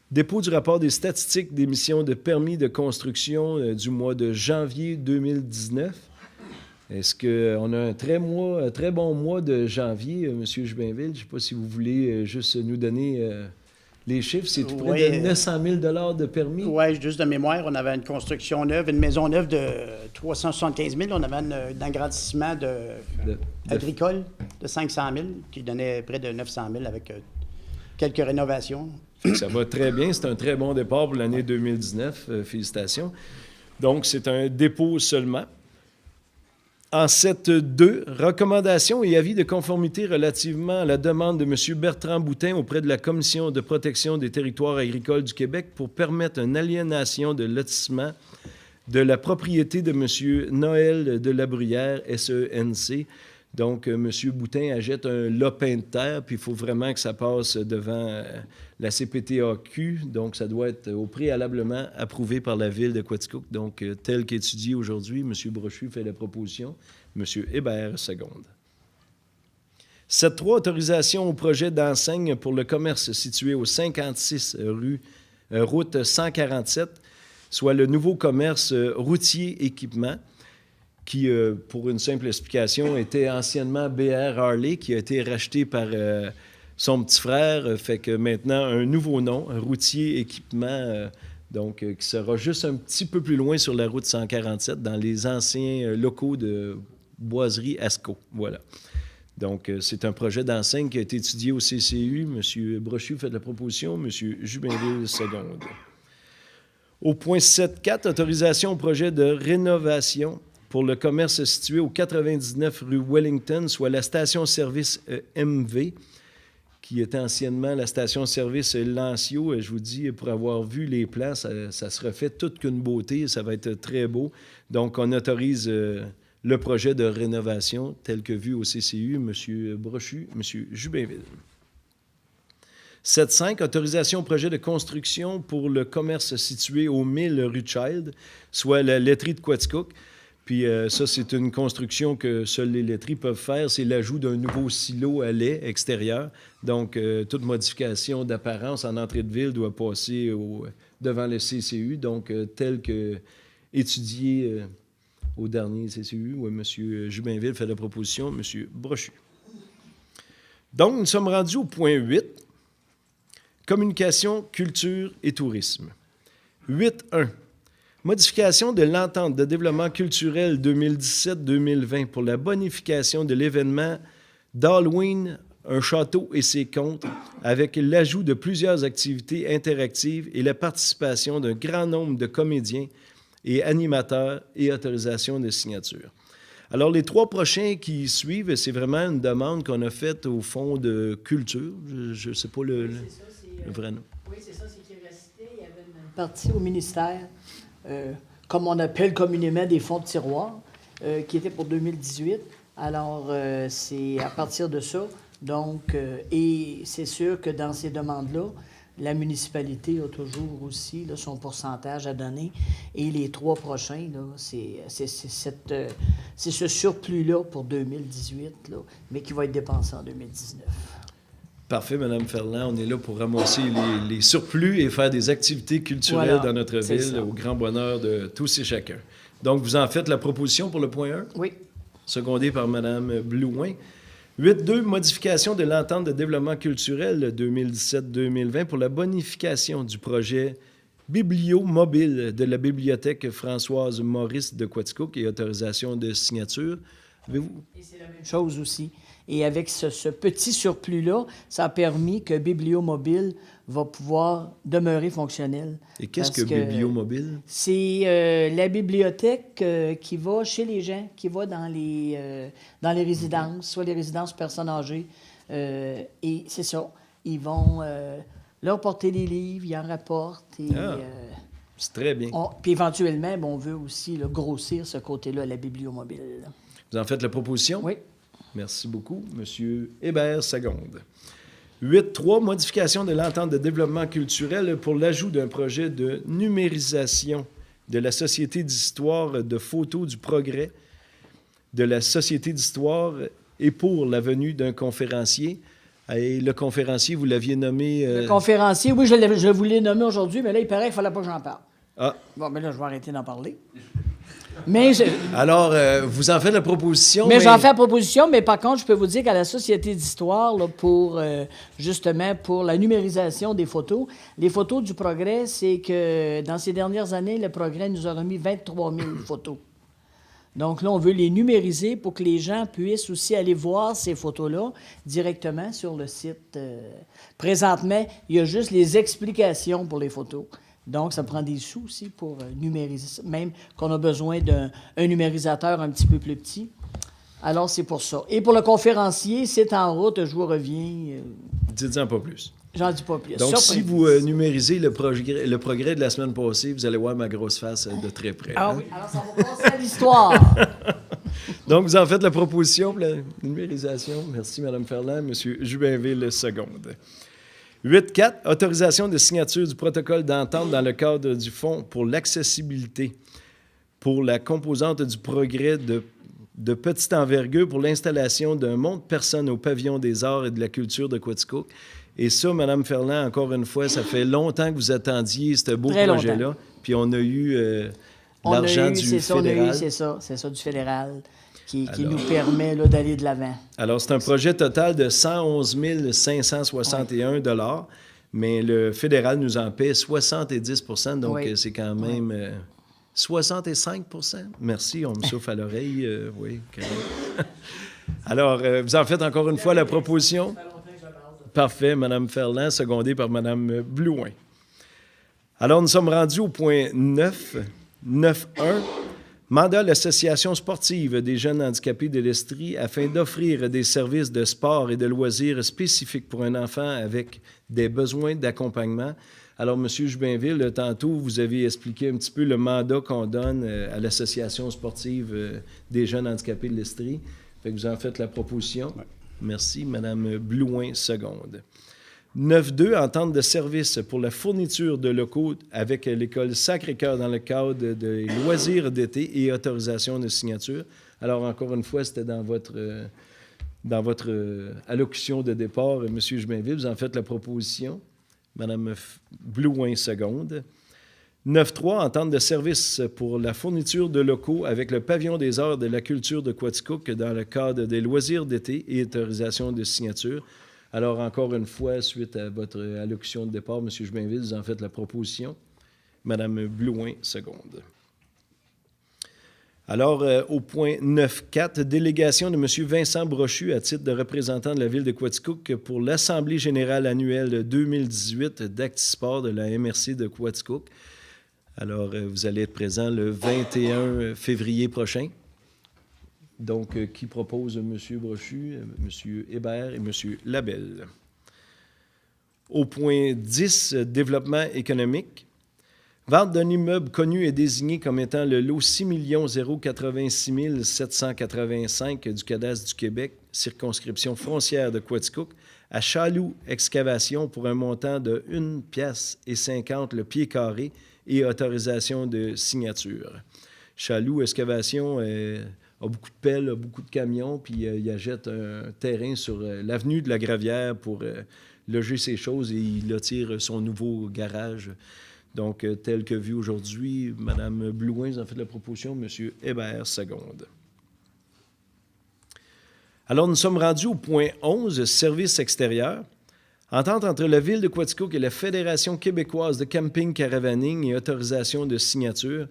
dépôt du rapport des statistiques d'émission de permis de construction du mois de janvier 2019. Est-ce qu'on a un très bon mois de janvier, M. Jubinville? Je ne sais pas si vous voulez juste nous donner les chiffres. C'est tout près de 900 000 $ de permis? Oui, juste de mémoire, on avait une construction neuve, une maison neuve de 375 000. On avait un agrandissement agricole de 500 000 qui donnait près de 900 000 avec quelques rénovations. Ça va très bien. C'est un très bon départ pour l'année 2019. Félicitations. Donc, c'est un dépôt seulement. En 7.2, recommandations et avis de conformité relativement à la demande de M. Bertrand Boutin auprès de la Commission de protection des territoires agricoles du Québec pour permettre une aliénation de lotissement de la propriété de M. Noël de la Bruyère, SENC. Donc, M. Boutin achète un lopin de terre, puis il faut vraiment que ça passe devant la CPTAQ. Donc, ça doit être préalablement approuvé par la Ville de Quaticook. Donc, tel qu'étudié aujourd'hui, M. Brochu fait la proposition, M. Hébert seconde. 7.3, autorisation au projet d'enseigne pour le commerce situé au 56 route 147, soit le nouveau commerce routier équipement, qui, pour une simple explication, était anciennement BR Harley, qui a été racheté par son petit frère, fait que maintenant un nouveau nom, un routier équipement, donc qui sera juste un petit peu plus loin sur la route 147, dans les anciens locaux de Boiserie Asco. Voilà. Donc, c'est un projet d'enseigne qui a été étudié au CCU. M. Brochu fait la proposition, M. Jubinville seconde. Au point 7.4, autorisation au projet de rénovation pour le commerce situé au 99 rue Wellington, soit la station-service MV, qui était anciennement la station-service Lancio. Je vous dis, pour avoir vu les plans, ça se refait toute qu'une beauté. Ça va être très beau. Donc, on autorise le projet de rénovation tel que vu au CCU, M. Brochu, M. Jubinville. 7.5, autorisation au projet de construction pour le commerce situé au 1000 rue Child, soit la laiterie de Quaticook. Puis ça, c'est une construction que seuls les laiteries peuvent faire. C'est l'ajout d'un nouveau silo à lait extérieur. Donc, toute modification d'apparence en entrée de ville doit passer devant le CCU. Donc, tel que étudié au dernier CCU, où M. Jubinville fait la proposition, M. Brochu. Donc, nous sommes rendus au point 8, communication, culture et tourisme. 8.1. Modification de l'entente de développement culturel 2017-2020 pour la bonification de l'événement d'Halloween, un château et ses contes, avec l'ajout de plusieurs activités interactives et la participation d'un grand nombre de comédiens et animateurs et autorisation de signature. Alors, les 3 prochains qui suivent, c'est vraiment une demande qu'on a faite au Fonds de culture. Je ne sais pas le vrai nom. Oui, c'est ça, c'est qu'il est resté. Il y avait une partie au ministère, comme on appelle communément des fonds de tiroir, qui était pour 2018. Alors, c'est à partir de ça. Donc, et c'est sûr que dans ces demandes-là, la municipalité a toujours aussi là, son pourcentage à donner. Et les 3 prochains, là, c'est ce surplus-là pour 2018, là, mais qui va être dépensé en 2019. Parfait, Mme Ferland. On est là pour ramasser les surplus et faire des activités culturelles dans notre ville, au grand bonheur de tous et chacun. Donc, vous en faites la proposition pour le point 1? Oui. Secondé par Mme Blouin. 8.2, modification de l'entente de développement culturel 2017-2020 pour la bonification du projet Bibliomobile de la Bibliothèque Françoise Maurice de Quaticook et autorisation de signature. Avez-vous? Et c'est la même chose aussi. Et avec ce petit surplus-là, ça a permis que Bibliomobile va pouvoir demeurer fonctionnel. Et qu'est-ce Parce que Bibliomobile? C'est la bibliothèque qui va chez les gens, qui va dans les résidences, soit les résidences personnes âgées. Et c'est ça. Ils vont leur porter les livres, ils en rapportent. Et, c'est très bien. Puis éventuellement, on veut aussi là, grossir ce côté-là, la Bibliomobile. Vous en faites la proposition? Oui. Merci beaucoup, M. Hébert Sagonde. 8.3, modification de l'entente de développement culturel pour l'ajout d'un projet de numérisation de la Société d'histoire de photos du progrès de la Société d'histoire et pour la venue d'un conférencier. Et le conférencier, vous l'aviez nommé... Le conférencier, oui, je voulais nommer aujourd'hui, mais là, il paraît qu'il ne fallait pas que j'en parle. Ah. Bon, mais là, je vais arrêter d'en parler. Mais alors, vous en faites la proposition. Mais j'en fais la proposition, mais par contre, je peux vous dire qu'à la Société d'histoire, là, justement, pour la numérisation des photos, les photos du progrès, c'est que dans ces dernières années, le progrès nous a remis 23 000 photos. Donc là, on veut les numériser pour que les gens puissent aussi aller voir ces photos-là directement sur le site. Présentement, il y a juste les explications pour les photos. Donc, ça prend des sous aussi pour numériser ça, même qu'on a besoin d'un numérisateur un petit peu plus petit. Alors, c'est pour ça. Et pour le conférencier, c'est en route, je vous reviens. Dites-en pas plus. J'en dis pas plus. Donc, Surprise. si vous numérisez le progrès de la semaine passée, vous allez voir ma grosse face de très près. Ah hein? oui, alors ça va passer à l'histoire. Donc, vous en faites la proposition pour la numérisation. Merci, Mme Ferland. M. Jubinville, seconde. 8.4, autorisation de signature du protocole d'entente dans le cadre du Fonds pour l'accessibilité pour la composante du progrès de petite envergure pour l'installation d'un monte-personne au pavillon des arts et de la culture de Quaticook. Et ça, Mme Ferland, encore une fois, ça fait longtemps que vous attendiez ce beau projet-là. Puis on a eu l'argent du fédéral. C'est ça, du fédéral. Qui nous permet là, d'aller de l'avant. Alors, c'est un projet total de 111 561 $, mais le fédéral nous en paie 70 %, donc c'est quand même 65 %. Merci, on me souffle à l'oreille. Oui, alors, vous en faites encore une fois la proposition? Parfait, Mme Ferland, secondée par Mme Blouin. Alors, nous sommes rendus au point 9, 9.1. Mandat l'Association sportive des jeunes handicapés de l'Estrie afin d'offrir des services de sport et de loisirs spécifiques pour un enfant avec des besoins d'accompagnement. Alors, M. Jubinville, tantôt, vous avez expliqué un petit peu le mandat qu'on donne à l'Association sportive des jeunes handicapés de l'Estrie. Fait que vous en faites la proposition. Ouais. Merci. Mme Blouin, seconde. 9.2, entente de service pour la fourniture de locaux avec l'école Sacré-Cœur dans le cadre des loisirs d'été et autorisation de signature. Alors, encore une fois, c'était dans votre allocution de départ, M. Jubinville, vous en faites la proposition. Mme Blouin, seconde. 9.3, entente de service pour la fourniture de locaux avec le pavillon des arts de la culture de Quaticook dans le cadre des loisirs d'été et autorisation de signature. Alors, encore une fois, suite à votre allocution de départ, M. Jubinville, vous en faites la proposition. Mme Blouin, seconde. Alors, au point 9.4, délégation de M. Vincent Brochu à titre de représentant de la Ville de Quaticook pour l'Assemblée générale annuelle 2018 d'Actisport de la MRC de Quaticook. Alors, vous allez être présent le 21 février prochain. Donc, qui propose M. Brochu, M. Hébert et M. Labelle. Au point 10, développement économique. Vente d'un immeuble connu et désigné comme étant le lot 6 086 785 du cadastre du Québec, circonscription foncière de Quaticook, à Chaloux Excavation pour un montant de 1,50 $ le pied carré et autorisation de signature. Chaloux Excavation a beaucoup de pelles, a beaucoup de camions, puis il achète un terrain sur l'avenue de la Gravière pour loger ses choses et il attire son nouveau garage. Donc, tel que vu aujourd'hui, Mme Blouin, vous en faites la proposition, M. Hébert, seconde. Alors, nous sommes rendus au point 11, service extérieur. Entente entre la Ville de Quaticook et la Fédération québécoise de camping caravaning et autorisation de signature.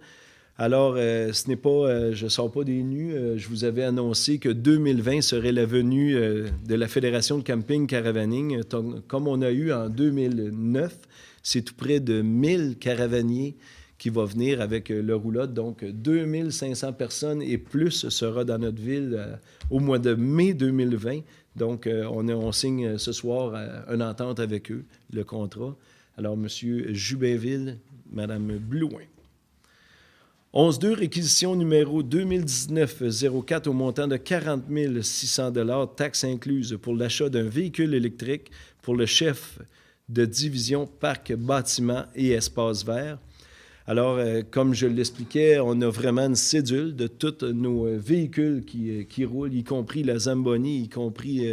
Alors, ce n'est pas, je ne sors pas des nues, je vous avais annoncé que 2020 serait la venue de la Fédération de camping caravaning, comme on a eu en 2009. C'est tout près de 1000 caravaniers qui vont venir avec le roulotte. Donc, 2500 personnes et plus sera dans notre ville au mois de mai 2020. Donc, on signe ce soir une entente avec eux, le contrat. Alors, M. Jubinville, Mme Blouin. 11.2, réquisition numéro 2019-04 au montant de 40 600 $, taxes incluses, pour l'achat d'un véhicule électrique pour le chef de division Parc, Bâtiments et Espaces verts. Alors, comme je l'expliquais, on a vraiment une cédule de tous nos véhicules qui roulent, y compris la Zamboni, y compris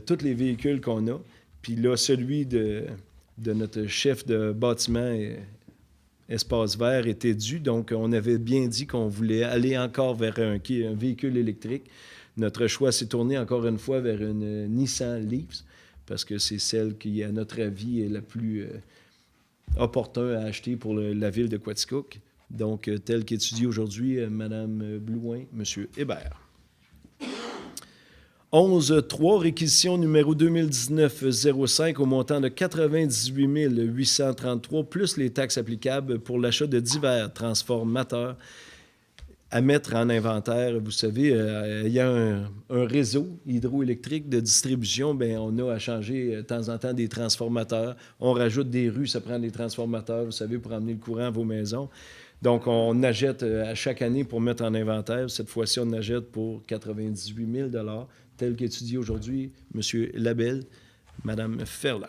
tous les véhicules qu'on a. Puis là, celui de notre chef de bâtiment Espace vert était dû. Donc, on avait bien dit qu'on voulait aller encore vers un véhicule électrique. Notre choix s'est tourné encore une fois vers une Nissan Leaf parce que c'est celle qui, à notre avis, est la plus opportun à acheter pour la ville de Quaticook. Donc, tel qu'étudie aujourd'hui Mme Blouin, M. Hébert. 11.3, réquisition numéro 2019-05 au montant de 98 833 plus les taxes applicables pour l'achat de divers transformateurs à mettre en inventaire. Vous savez, il y a un réseau hydroélectrique de distribution. Bien, on a à changer de temps en temps des transformateurs. On rajoute des rues, ça prend des transformateurs, vous savez, pour amener le courant à vos maisons. Donc, on achète à chaque année pour mettre en inventaire. Cette fois-ci, on achète pour 98 000 $, tel qu'étudie aujourd'hui M. Labelle, Mme Ferland.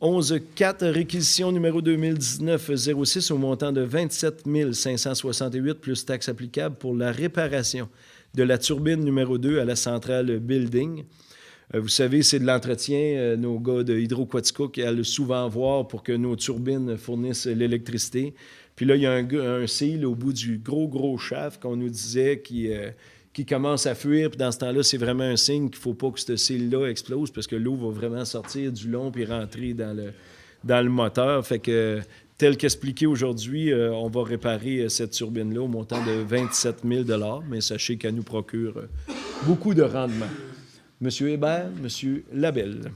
11.4, réquisition numéro 2019-06 au montant de 27 568 plus taxes applicables pour la réparation de la turbine numéro 2 à la centrale Building. Vous savez, c'est de l'entretien. Nos gars de Hydro-Quaticook allent souvent voir pour que nos turbines fournissent l'électricité. Puis là, il y a un seal au bout du gros shaft qu'on nous disait qui commence à fuir. Puis dans ce temps-là, c'est vraiment un signe qu'il ne faut pas que ce seal-là explose parce que l'eau va vraiment sortir du long puis rentrer dans le moteur. Fait que, tel qu'expliqué aujourd'hui, on va réparer cette turbine-là au montant de 27 000 $, mais sachez qu'elle nous procure beaucoup de rendement. M. Hébert, M. Labelle.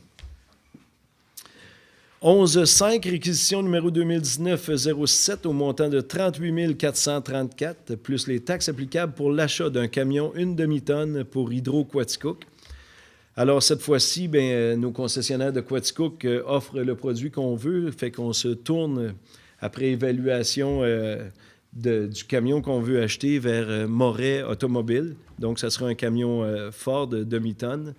11.5, réquisition numéro 2019-07 au montant de 38 434 plus les taxes applicables pour l'achat d'un camion 1 demi-tonne pour Hydro-Quaticook. Alors, cette fois-ci, nos concessionnaires de Quaticook offrent le produit qu'on veut, fait qu'on se tourne, après évaluation du camion qu'on veut acheter, vers Moret Automobile. Donc, ça sera un camion Ford demi-tonne.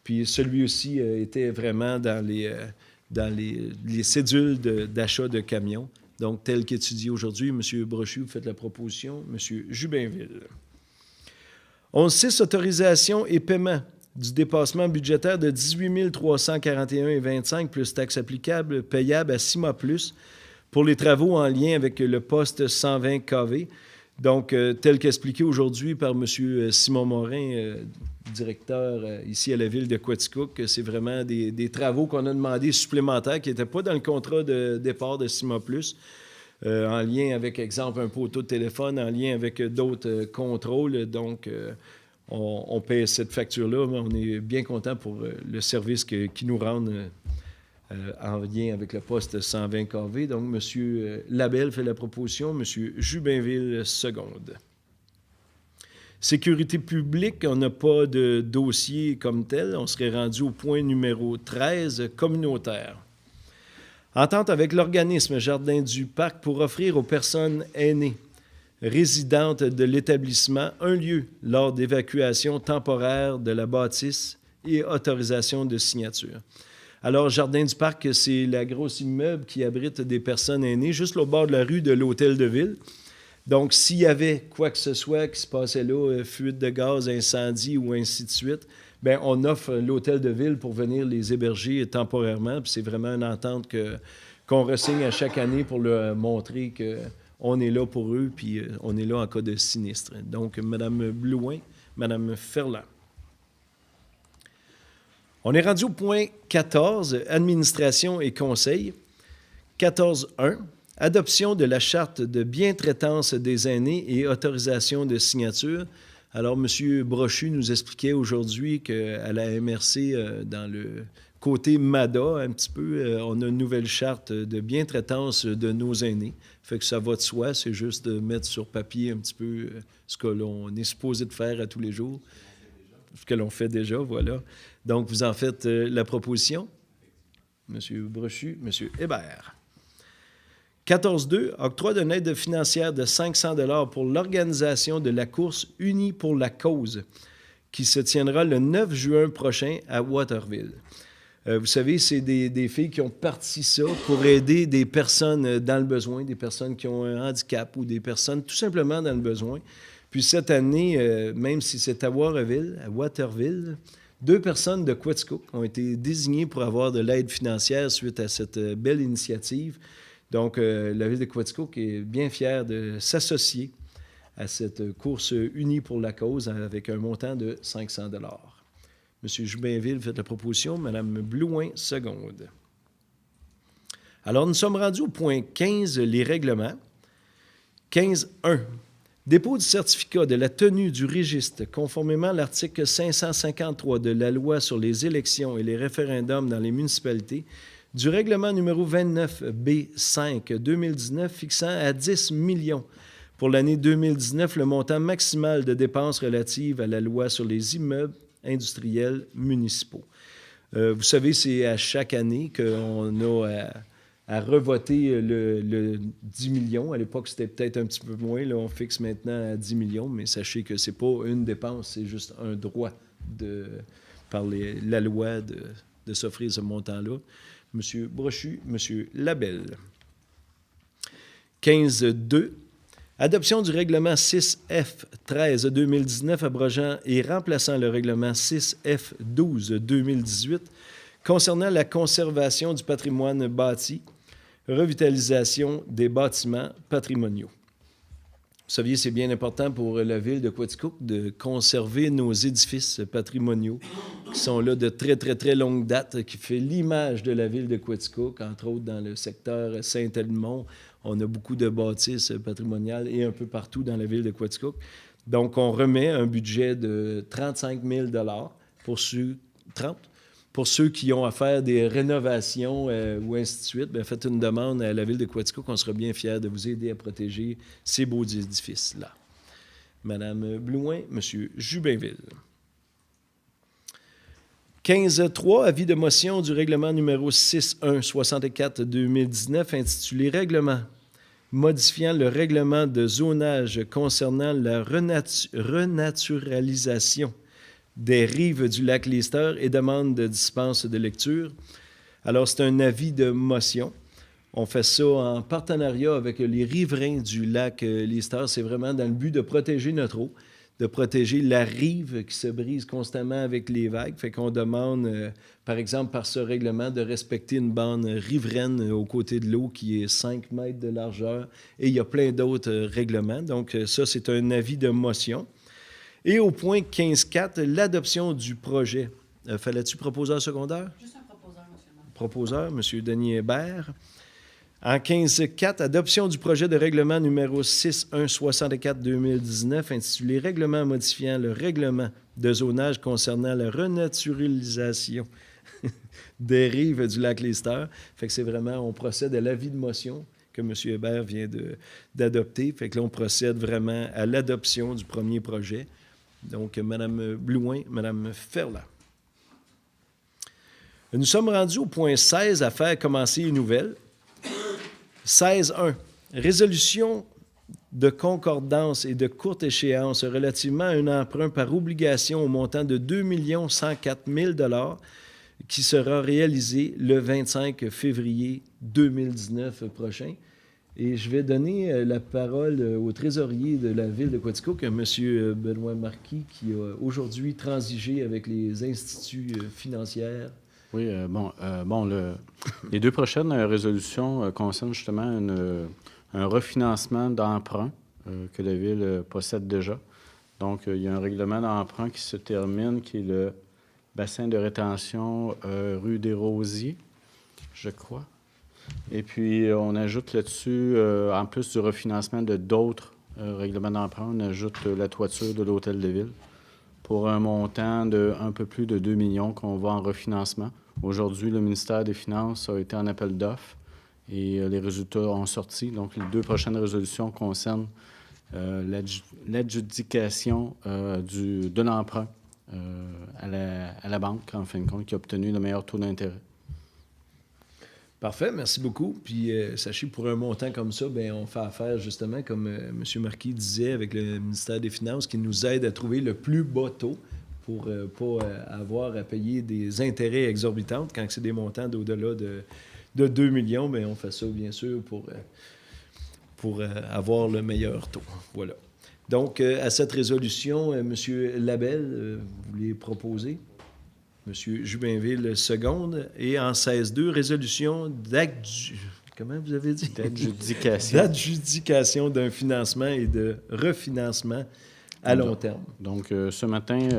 Puis, celui-ci était vraiment dans les cédules d'achat de camions. Donc, tel qu'étudié aujourd'hui, M. Brochu, vous faites la proposition. M. Jubinville. 11.6, autorisation et paiement du dépassement budgétaire de 18 341,25 plus taxes applicables payables à 6 mois plus pour les travaux en lien avec le poste 120 kV. Donc, tel qu'expliqué aujourd'hui par M. Simon Morin, directeur ici à la ville de Quaticook, c'est vraiment des travaux qu'on a demandé supplémentaires qui n'étaient pas dans le contrat de départ de 6 mois plus, en lien avec, exemple, un poteau de téléphone, en lien avec d'autres contrôles. Donc, on paie cette facture-là, mais on est bien content pour le service qu'ils nous rendent en lien avec le poste 120 kV. Donc, M. Labelle fait la proposition, M. Jubinville seconde. Sécurité publique, on n'a pas de dossier comme tel. On serait rendu au point numéro 13, communautaire. Entente avec l'organisme Jardin du Parc pour offrir aux personnes aînées résidentes de l'établissement un lieu lors d'évacuation temporaire de la bâtisse et autorisation de signature. Alors, Jardin du Parc, c'est la grosse immeuble qui abrite des personnes aînées juste au bord de la rue de l'Hôtel de Ville. Donc, s'il y avait quoi que ce soit qui se passait là, fuite de gaz, incendie ou ainsi de suite, bien, on offre l'Hôtel de Ville pour venir les héberger temporairement. Puis c'est vraiment une entente qu'on re-signe à chaque année pour leur montrer qu'on est là pour eux, puis on est là en cas de sinistre. Donc, Mme Blouin, Mme Ferland. On est rendu au point 14, administration et conseil. 14.1, adoption de la charte de bientraitance des aînés et autorisation de signature. Alors, M. Brochu nous expliquait aujourd'hui qu'à la MRC, dans le côté MADA, un petit peu, on a une nouvelle charte de bientraitance de nos aînés. Fait que ça va de soi, c'est juste de mettre sur papier un petit peu ce que l'on est supposé de faire à tous les jours. Ce que l'on fait déjà, voilà. Donc, vous en faites la proposition. M. Brochu, M. Hébert. 14.2, octroi d'une aide financière de 500 $ pour l'organisation de la course Unis pour la cause, qui se tiendra le 9 juin prochain à Waterville. Vous savez, c'est des filles qui ont parti ça pour aider des personnes dans le besoin, des personnes qui ont un handicap ou des personnes tout simplement dans le besoin. Puis cette année, même si c'est à Waterville, 2 personnes de Quaticook ont été désignées pour avoir de l'aide financière suite à cette belle initiative. Donc, la ville de Quaticook est bien fière de s'associer à cette course unie pour la cause avec un montant de 500 $. M. Joubinville fait la proposition. Mme Blouin, seconde. Alors, nous sommes rendus au point 15, les règlements. 15.1. Dépôt du certificat de la tenue du registre conformément à l'article 553 de la loi sur les élections et les référendums dans les municipalités du règlement numéro 29B5-2019 fixant à 10 millions pour l'année 2019 le montant maximal de dépenses relatives à la loi sur les immeubles industriels municipaux. Vous savez, c'est à chaque année qu'on a à revoter le 10 millions. À l'époque, c'était peut-être un petit peu moins. Là, on fixe maintenant à 10 millions, mais sachez que ce n'est pas une dépense, c'est juste un droit par la loi de s'offrir ce montant-là. M. Brochu, M. Labelle. 15.2. Adoption du règlement 6F13-2019 abrogeant et remplaçant le règlement 6F12-2018 concernant la conservation du patrimoine bâti, revitalisation des bâtiments patrimoniaux. Vous saviez, c'est bien important pour la ville de Quaticook de conserver nos édifices patrimoniaux qui sont là de très, très, très longue date, qui fait l'image de la ville de Quaticook, entre autres dans le secteur Saint-Edmond. On a beaucoup de bâtisses patrimoniales et un peu partout dans la ville de Quaticook. Donc, on remet un budget de 35 000 $ pour ceux qui ont à faire des rénovations ou ainsi de suite. Bien, faites une demande à la ville de Quaticook. On sera bien fiers de vous aider à protéger ces beaux édifices-là. Madame Blouin, Monsieur Jubinville. 15.3, avis de motion du règlement numéro 6164-2019 intitulé « Règlement modifiant le règlement de zonage concernant la renaturalisation des rives du lac Lister et demande de dispense de lecture. » Alors, c'est un avis de motion. On fait ça en partenariat avec les riverains du lac Lister. C'est vraiment dans le but de protéger notre eau, de protéger la rive qui se brise constamment avec les vagues. Fait qu'on demande, par exemple, par ce règlement, de respecter une bande riveraine aux côtés de l'eau qui est 5 mètres de largeur. Et il y a plein d'autres règlements. Donc, ça, c'est un avis de motion. Et au point 15.4, l'adoption du projet. Fallait-tu proposeur secondaire? Juste un proposeur, M. le maire. Proposeur, M. Denis Hébert. En 15.4, adoption du projet de règlement numéro 6164-2019 intitulé « Règlement modifiant le règlement de zonage concernant la renaturalisation des rives du lac Lister ». Fait que c'est vraiment, on procède à l'avis de motion que M. Hébert vient d'adopter. Fait que là, on procède vraiment à l'adoption du premier projet. Donc, Mme Blouin, Mme Ferland. Nous sommes rendus au point 16, à faire commencer une nouvelle. 16.1. Résolution de concordance et de courte échéance relativement à un emprunt par obligation au montant de 2 104 000 $ qui sera réalisé le 25 février 2019 prochain. Et je vais donner la parole au trésorier de la ville de Quaticook, M. Benoît Marquis, qui a aujourd'hui transigé avec les instituts financiers. Oui, les 2 prochaines résolutions concernent justement un refinancement d'emprunt que la Ville possède déjà. Donc, il y a un règlement d'emprunt qui se termine, qui est le bassin de rétention rue des Rosiers, je crois. Et puis, on ajoute là-dessus, en plus du refinancement de d'autres règlements d'emprunt, on ajoute la toiture de l'Hôtel de Ville pour un montant de un peu plus de 2 millions qu'on va en refinancement. Aujourd'hui, le ministère des Finances a été en appel d'offres et les résultats ont sorti. Donc, les 2 prochaines résolutions concernent l'adjudication de l'emprunt à la banque, en fin de compte, qui a obtenu le meilleur taux d'intérêt. Parfait, merci beaucoup. Puis sachez, pour un montant comme ça, bien, on fait affaire justement, comme M. Marquis disait, avec le ministère des Finances, qui nous aide à trouver le plus bas taux pour ne pas avoir à payer des intérêts exorbitants. Quand c'est des montants d'au-delà de 2 millions, bien, on fait ça, bien sûr, pour avoir le meilleur taux. Voilà. Donc, à cette résolution, M. Labelle, vous voulez proposer? M. Jubinville, seconde. Et en 16-2, résolution comment vous avez dit? D'adjudication. D'adjudication d'un financement et de refinancement à long terme. Donc, ce matin,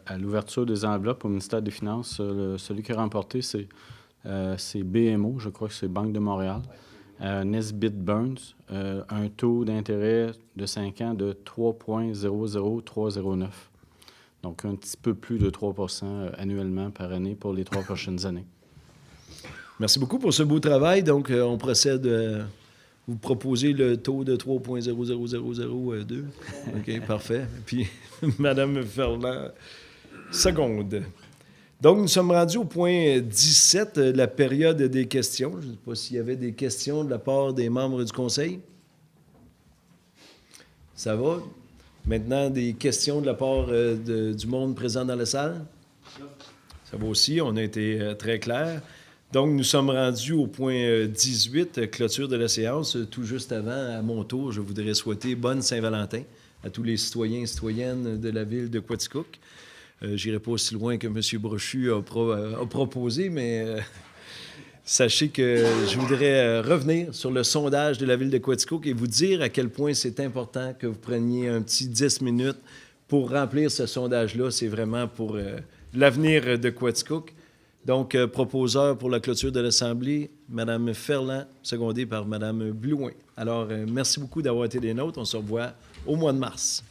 à l'ouverture des enveloppes au ministère des Finances, celui qui a remporté, c'est BMO, je crois que c'est Banque de Montréal, Nesbitt Burns, un taux d'intérêt de 5 ans de 3,00309. Donc, un petit peu plus de 3 annuellement par année pour les 3 prochaines années. Merci beaucoup pour ce beau travail. Donc, on procède. Vous proposez le taux de 3,00002. OK, parfait. Puis, Mme Ferland, seconde. Donc, nous sommes rendus au point 17, la période des questions. Je ne sais pas s'il y avait des questions de la part des membres du Conseil. Ça va? Maintenant, des questions de la part du monde présent dans la salle? Ça va aussi, on a été très clair. Donc, nous sommes rendus au point 18, clôture de la séance. Tout juste avant, à mon tour, je voudrais souhaiter bonne Saint-Valentin à tous les citoyens et citoyennes de la ville de Quaticook. Je n'irai pas aussi loin que M. Brochu a proposé, mais sachez que je voudrais revenir sur le sondage de la ville de Quaticook et vous dire à quel point c'est important que vous preniez un petit 10 minutes pour remplir ce sondage-là. C'est vraiment pour l'avenir de Quaticook. Donc, proposeur pour la clôture de l'Assemblée, Mme Ferland, secondée par Mme Blouin. Alors, merci beaucoup d'avoir été des nôtres. On se revoit au mois de mars.